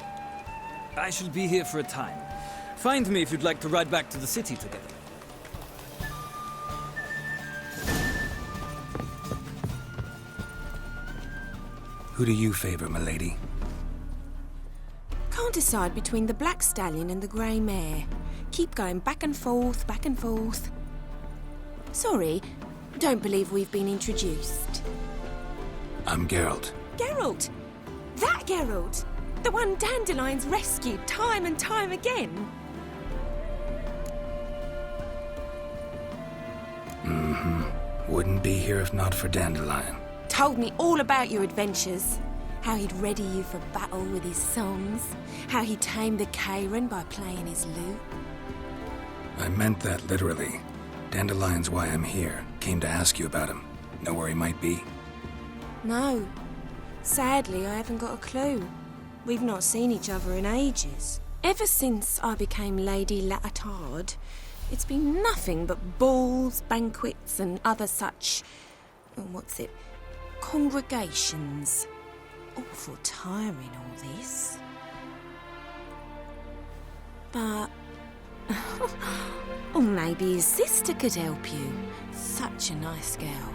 I shall be here for a time. Find me if you'd like to ride back to the city together. Who do you favor, milady? Can't decide between the black stallion and the grey mare. Keep going back and forth, back and forth. Sorry, don't believe we've been introduced. I'm Geralt. Geralt! That Geralt! The one Dandelion's rescued time and time again. Mm-hmm. Wouldn't be here if not for Dandelion. Told me all about your adventures. How he'd ready you for battle with his songs. How he tamed the Karen by playing his lute. I meant that literally. Dandelion's why I'm here. Came to ask you about him. Know where he might be? No. Sadly, I haven't got a clue. We've not seen each other in ages. Ever since I became Lady Latard, it's been nothing but balls, banquets, and other such... congregations. Awful tiring, all this. But... or maybe his sister could help you. Such a nice girl.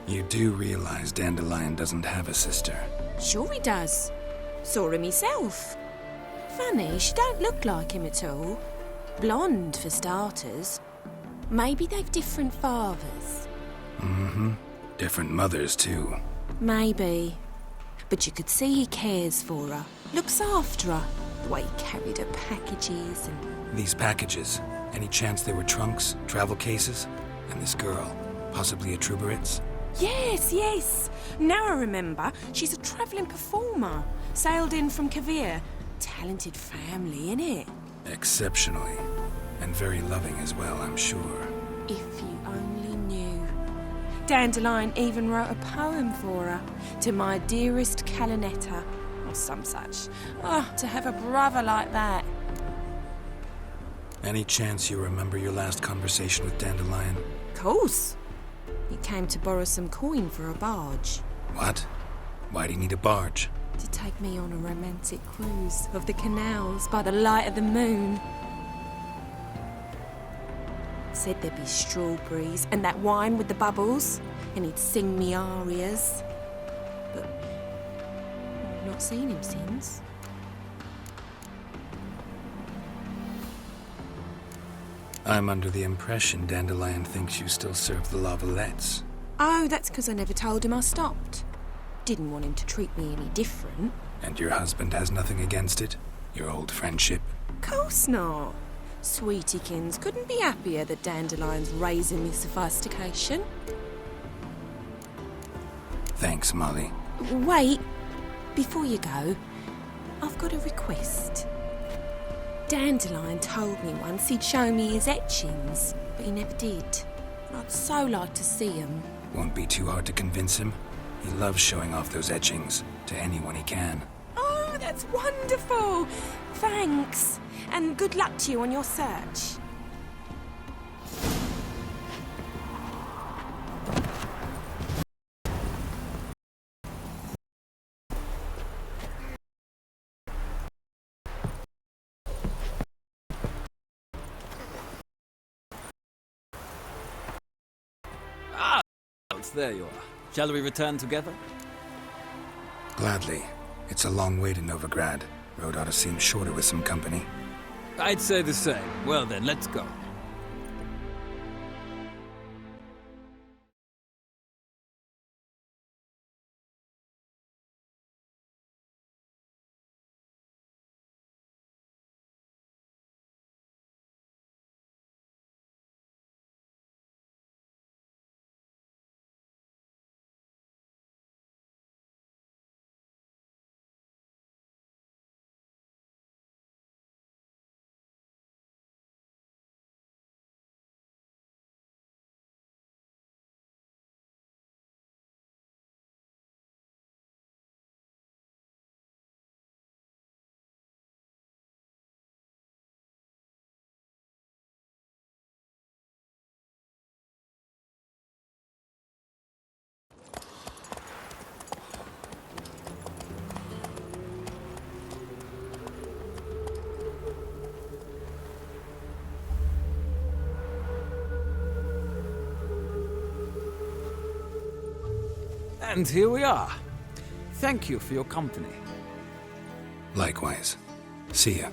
You do realize Dandelion doesn't have a sister. Sure he does. Saw him myself. Funny, she don't look like him at all. Blonde, for starters. Maybe they've different fathers. Mm-hmm. Different mothers, too. Maybe. But you could see he cares for her. Looks after her. The way he carried her packages and... These packages, any chance they were trunks, travel cases? And this girl, possibly a Truberitz? Yes, yes. Now I remember. She's a travelling performer. Sailed in from Kavir. Talented family, innit? Exceptionally. And very loving as well, I'm sure. If you only knew. Dandelion even wrote a poem for her. To my dearest Calinetta. Or some such. Oh, to have a brother like that. Any chance you remember your last conversation with Dandelion? Course. He came to borrow some coin for a barge. What? Why'd he need a barge? To take me on a romantic cruise of the canals by the light of the moon. Said there'd be strawberries and that wine with the bubbles, and he'd sing me arias. But I've not seen him since. I'm under the impression Dandelion thinks you still serve the Lavalettes. Oh, that's because I never told him I stopped. Didn't want him to treat me any different. And your husband has nothing against it? Your old friendship? Course not. Sweetiekins couldn't be happier that Dandelion's raising me sophistication. Thanks, Molly. Wait, before you go, I've got a request. Dandelion told me once he'd show me his etchings, but he never did. And I'd so like to see them. Won't be too hard to convince him. He loves showing off those etchings to anyone he can. Oh, that's wonderful! Thanks, and good luck to you on your search. There you are. Shall we return together? Gladly. It's a long way to Novigrad. Road ought to seem shorter with some company. I'd say the same. Well then, let's go. And here we are. Thank you for your company. Likewise. See ya.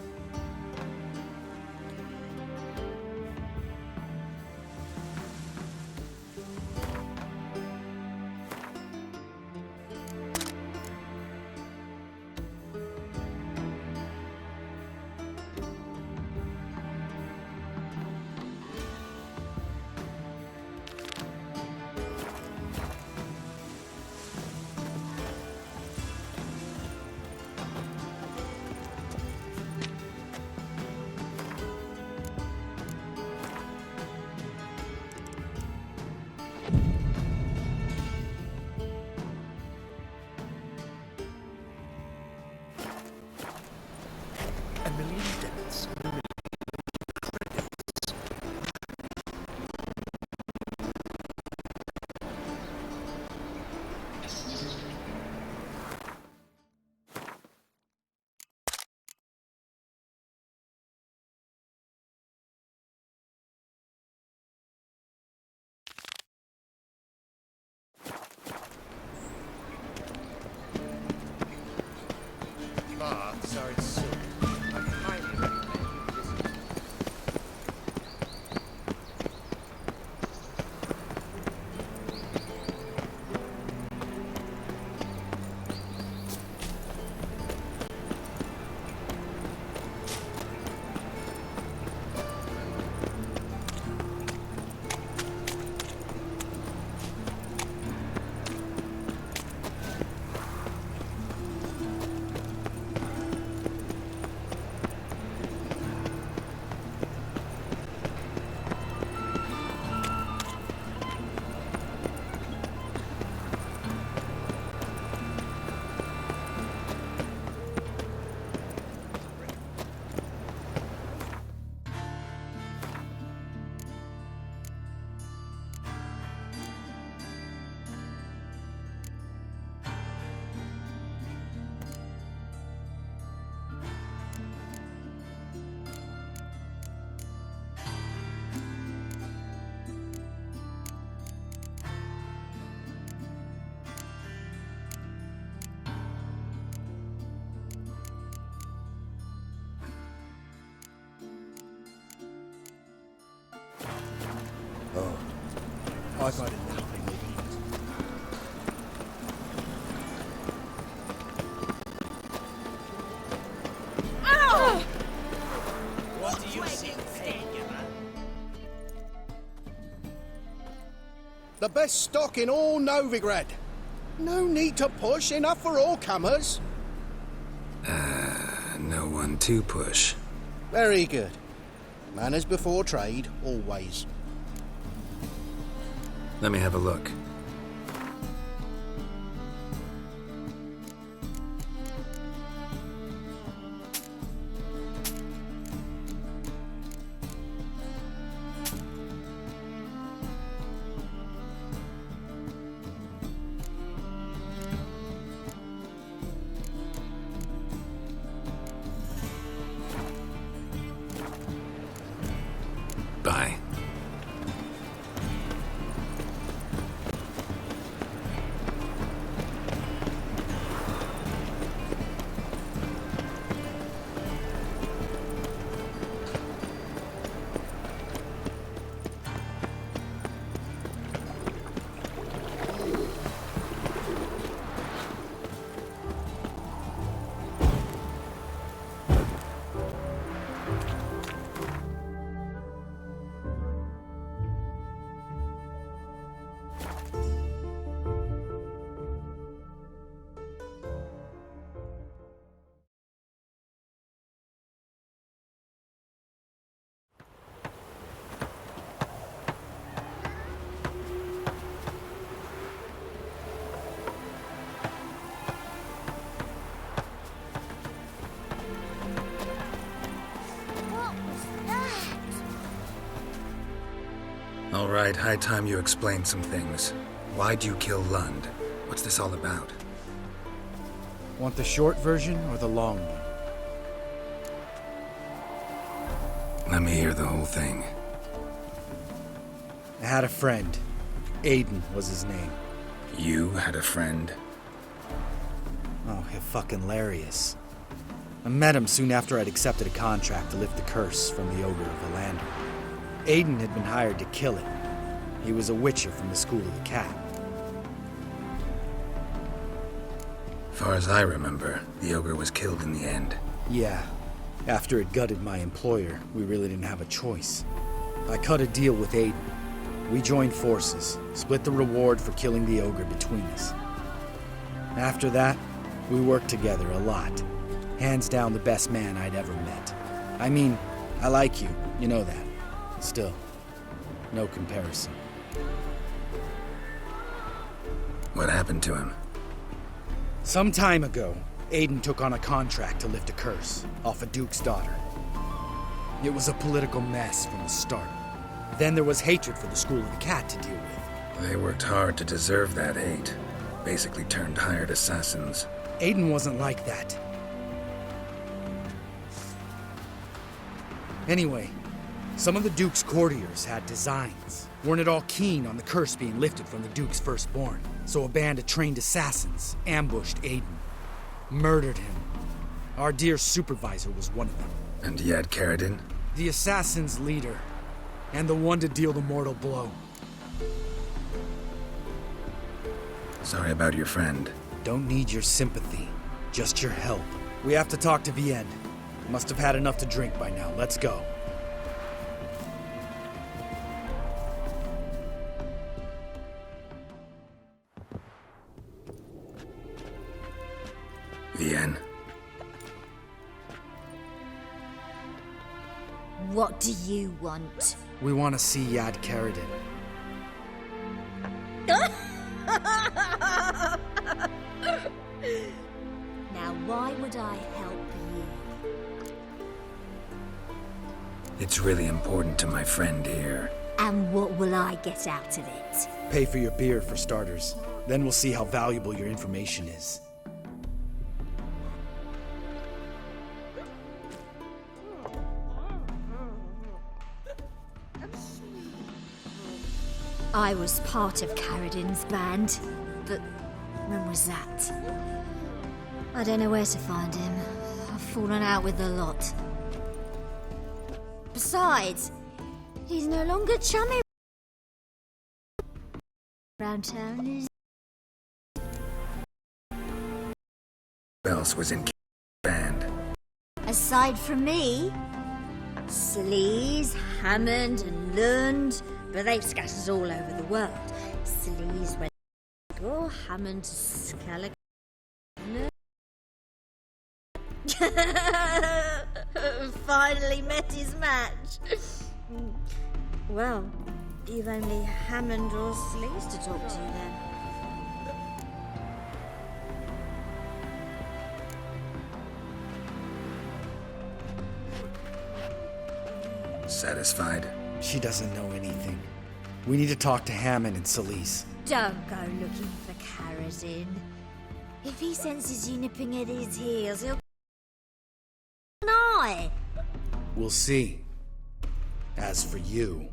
I've had enough. What do you see? The best stock in all Novigrad. No need to push, enough for all comers. No one to push. Very good. Manners before trade, always. Let me have a look. Bye. All right, high time you explained some things. Why'd you kill Lund? What's this all about? Want the short version or the long one? Let me hear the whole thing. I had a friend. Aiden was his name. You had a friend? Oh, fucking hilarious. I met him soon after I'd accepted a contract to lift the curse from the Ogre of Valander. Aiden had been hired to kill it. He was a Wiitcher from the School of the Cat. Far as I remember, the Ogre was killed in the end. Yeah. After it gutted my employer, we really didn't have a choice. I cut a deal with Aiden. We joined forces, split the reward for killing the Ogre between us. After that, we worked together a lot. Hands down the best man I'd ever met. I mean, I like you, you know that. Still, no comparison. What happened to him? Some time ago, Aiden took on a contract to lift a curse off a duke's daughter. It was a political mess from the start. Then there was hatred for the School of the Cat to deal with. They worked hard to deserve that hate. Basically turned hired assassins. Aiden wasn't like that. Anyway, some of the Duke's courtiers had designs. Weren't at all keen on the curse being lifted from the Duke's firstborn. So a band of trained assassins ambushed Aiden. Murdered him. Our dear supervisor was one of them. And Yad Karadin? The assassin's leader. And the one to deal the mortal blow. Sorry about your friend. Don't need your sympathy. Just your help. We have to talk to Vienne. Must have had enough to drink by now. Let's go. Vienne. What do you want? We want to see Yad Karadin. Now, why would I help you? It's really important to my friend here. And what will I get out of it? Pay for your beer, for starters. Then we'll see how valuable your information is. I was part of Karadin's band, but when was that? I don't know where to find him. I've fallen out with the lot. Besides, he's no longer chummy Around town is... Who else was in band? Aside from me, Sleaze, Hammond and Lund, but they've scattered all over the world. Sleaze went to Glasgow, Hammond to Scala. Finally met his match. Well, you've only Hammond or Sleaze to talk to then. Satisfied? She doesn't know anything. We need to talk to Hammond and Celise. Don't go looking for Carradine. If he senses you nipping at his heels, he'll... an eye. We'll see. As for you...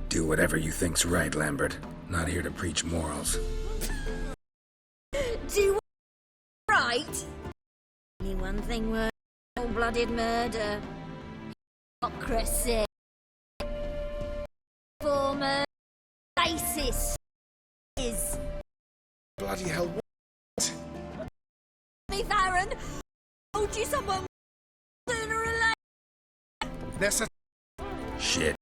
Do whatever you think's right, Lambert. Not here to preach morals. Do right? Only one thing worse than cold-blooded murder. Hypocrisy. Former racist is... Bloody hell, Me, Farron! Told you someone sooner or later! That's a... Shit.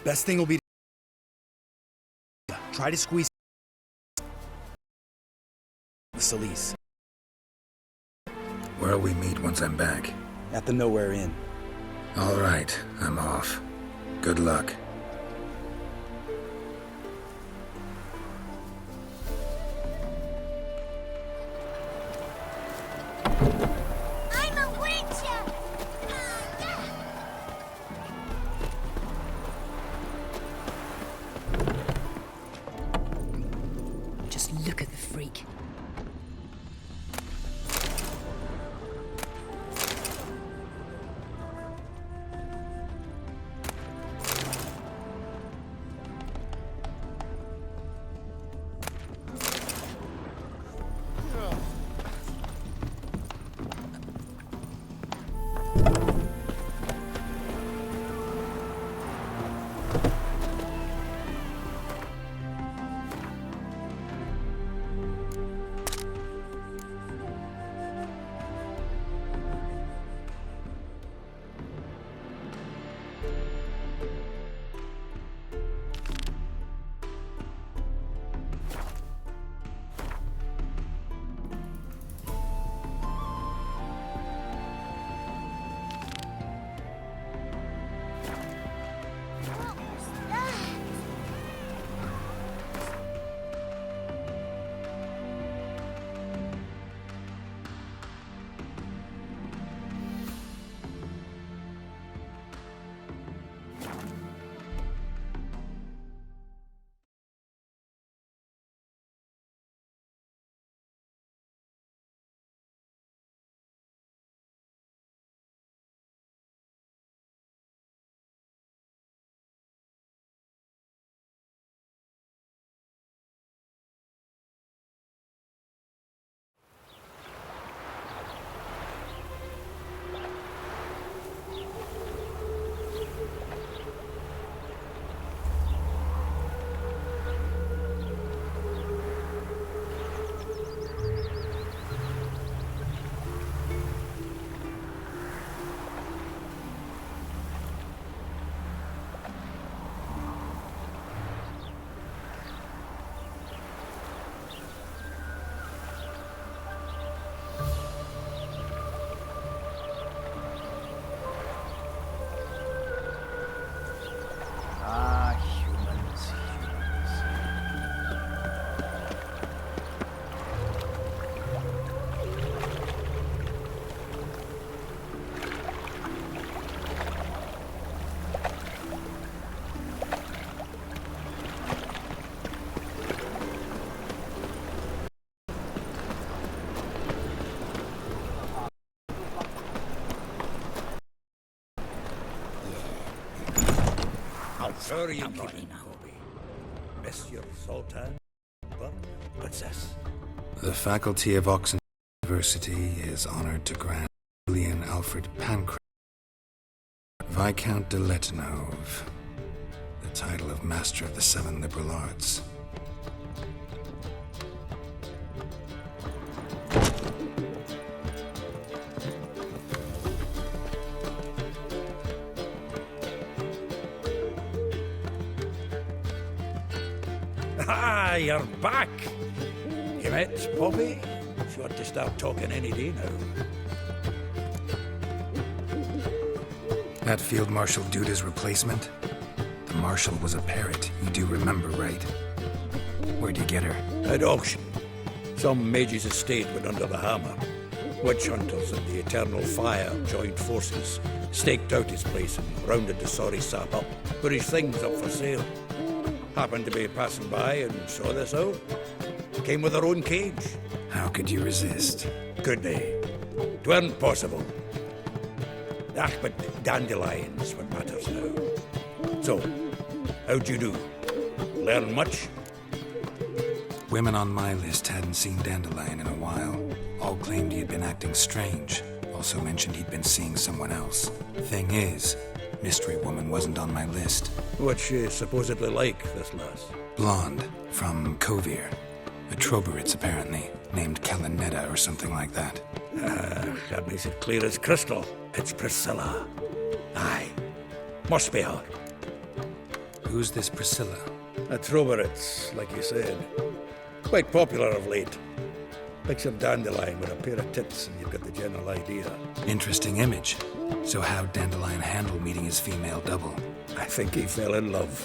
Best thing will be to try to squeeze Celise. Where'll we meet once I'm back? At the Nowhere Inn. All right, I'm off. Good luck. I'm a Wiitcher! Just look at the freak. Sure you keep it, Kobe. Monsieur Sultan, but Princess. The Faculty of Oxford University is honored to grant Julian Alfred Pancras, Viscount de Letonov, the title of Master of the Seven Liberal Arts. Ah, you're back! You met Poppy? She ought to start talking any day now. That Field Marshal Duda's replacement? The Marshal was a parrot, you do remember, right? Where'd you get her? At auction. Some mage's estate went under the hammer. Witch hunters and the Eternal Fire joined forces, staked out his place and rounded the sorry sap up, put his things up for sale. Happened to be passing by and saw this out. Came with her own cage. How could you resist? Could they? 'Tweren't possible. Ah, but dandelions what matters now. So, how'd you do? Learn much? Women on my list hadn't seen Dandelion in a while. All claimed he had been acting strange. Also mentioned he'd been seeing someone else. Thing is, Mystery Woman wasn't on my list. What's she supposedly like, this lass? Blonde, from Kovir. A Troberitz, apparently, named Kalinetta or something like that. That makes it clear as crystal. It's Priscilla. Aye. Must be her. Who's this Priscilla? A Troberitz, like you said. Quite popular of late. Picture Dandelion with a pair of tits and you've got the general idea. Interesting image. So how'd Dandelion handle meeting his female double? I think he fell in love.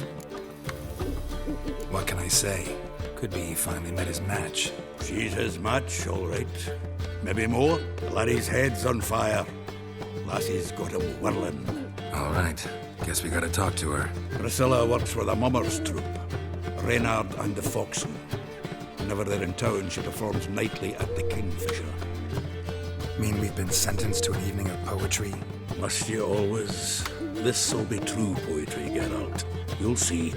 What can I say? Could be he finally met his match. She's his match, all right. Maybe more. Laddie's head's on fire. Lassie's got him whirling. All right. Guess we gotta talk to her. Priscilla works for the Mummers troupe. Reynard and the Foxen. Whenever they're in town, she performs nightly at the Kingfisher. Mean we've been sentenced to an evening of poetry? Must you always? This'll be true poetry, Geralt. You'll see.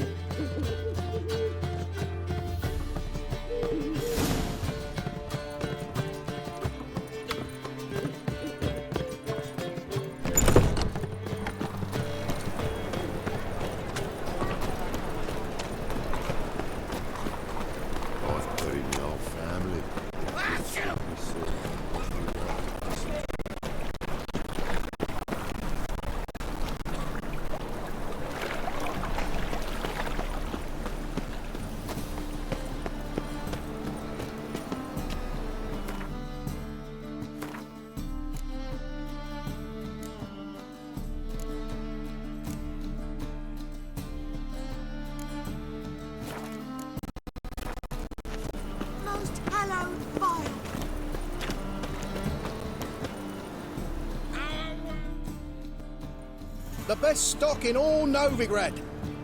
The best stock in all Novigrad.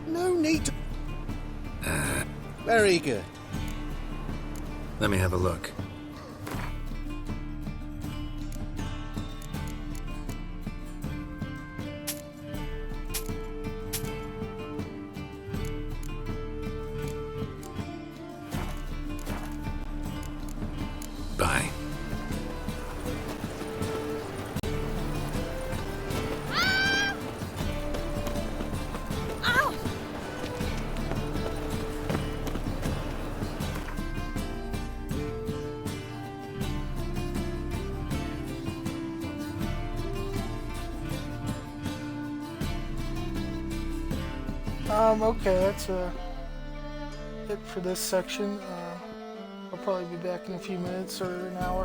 No need to... Very good. Let me have a look. Bye. Okay, that's it for this section. I'll probably be back in a few minutes or an hour.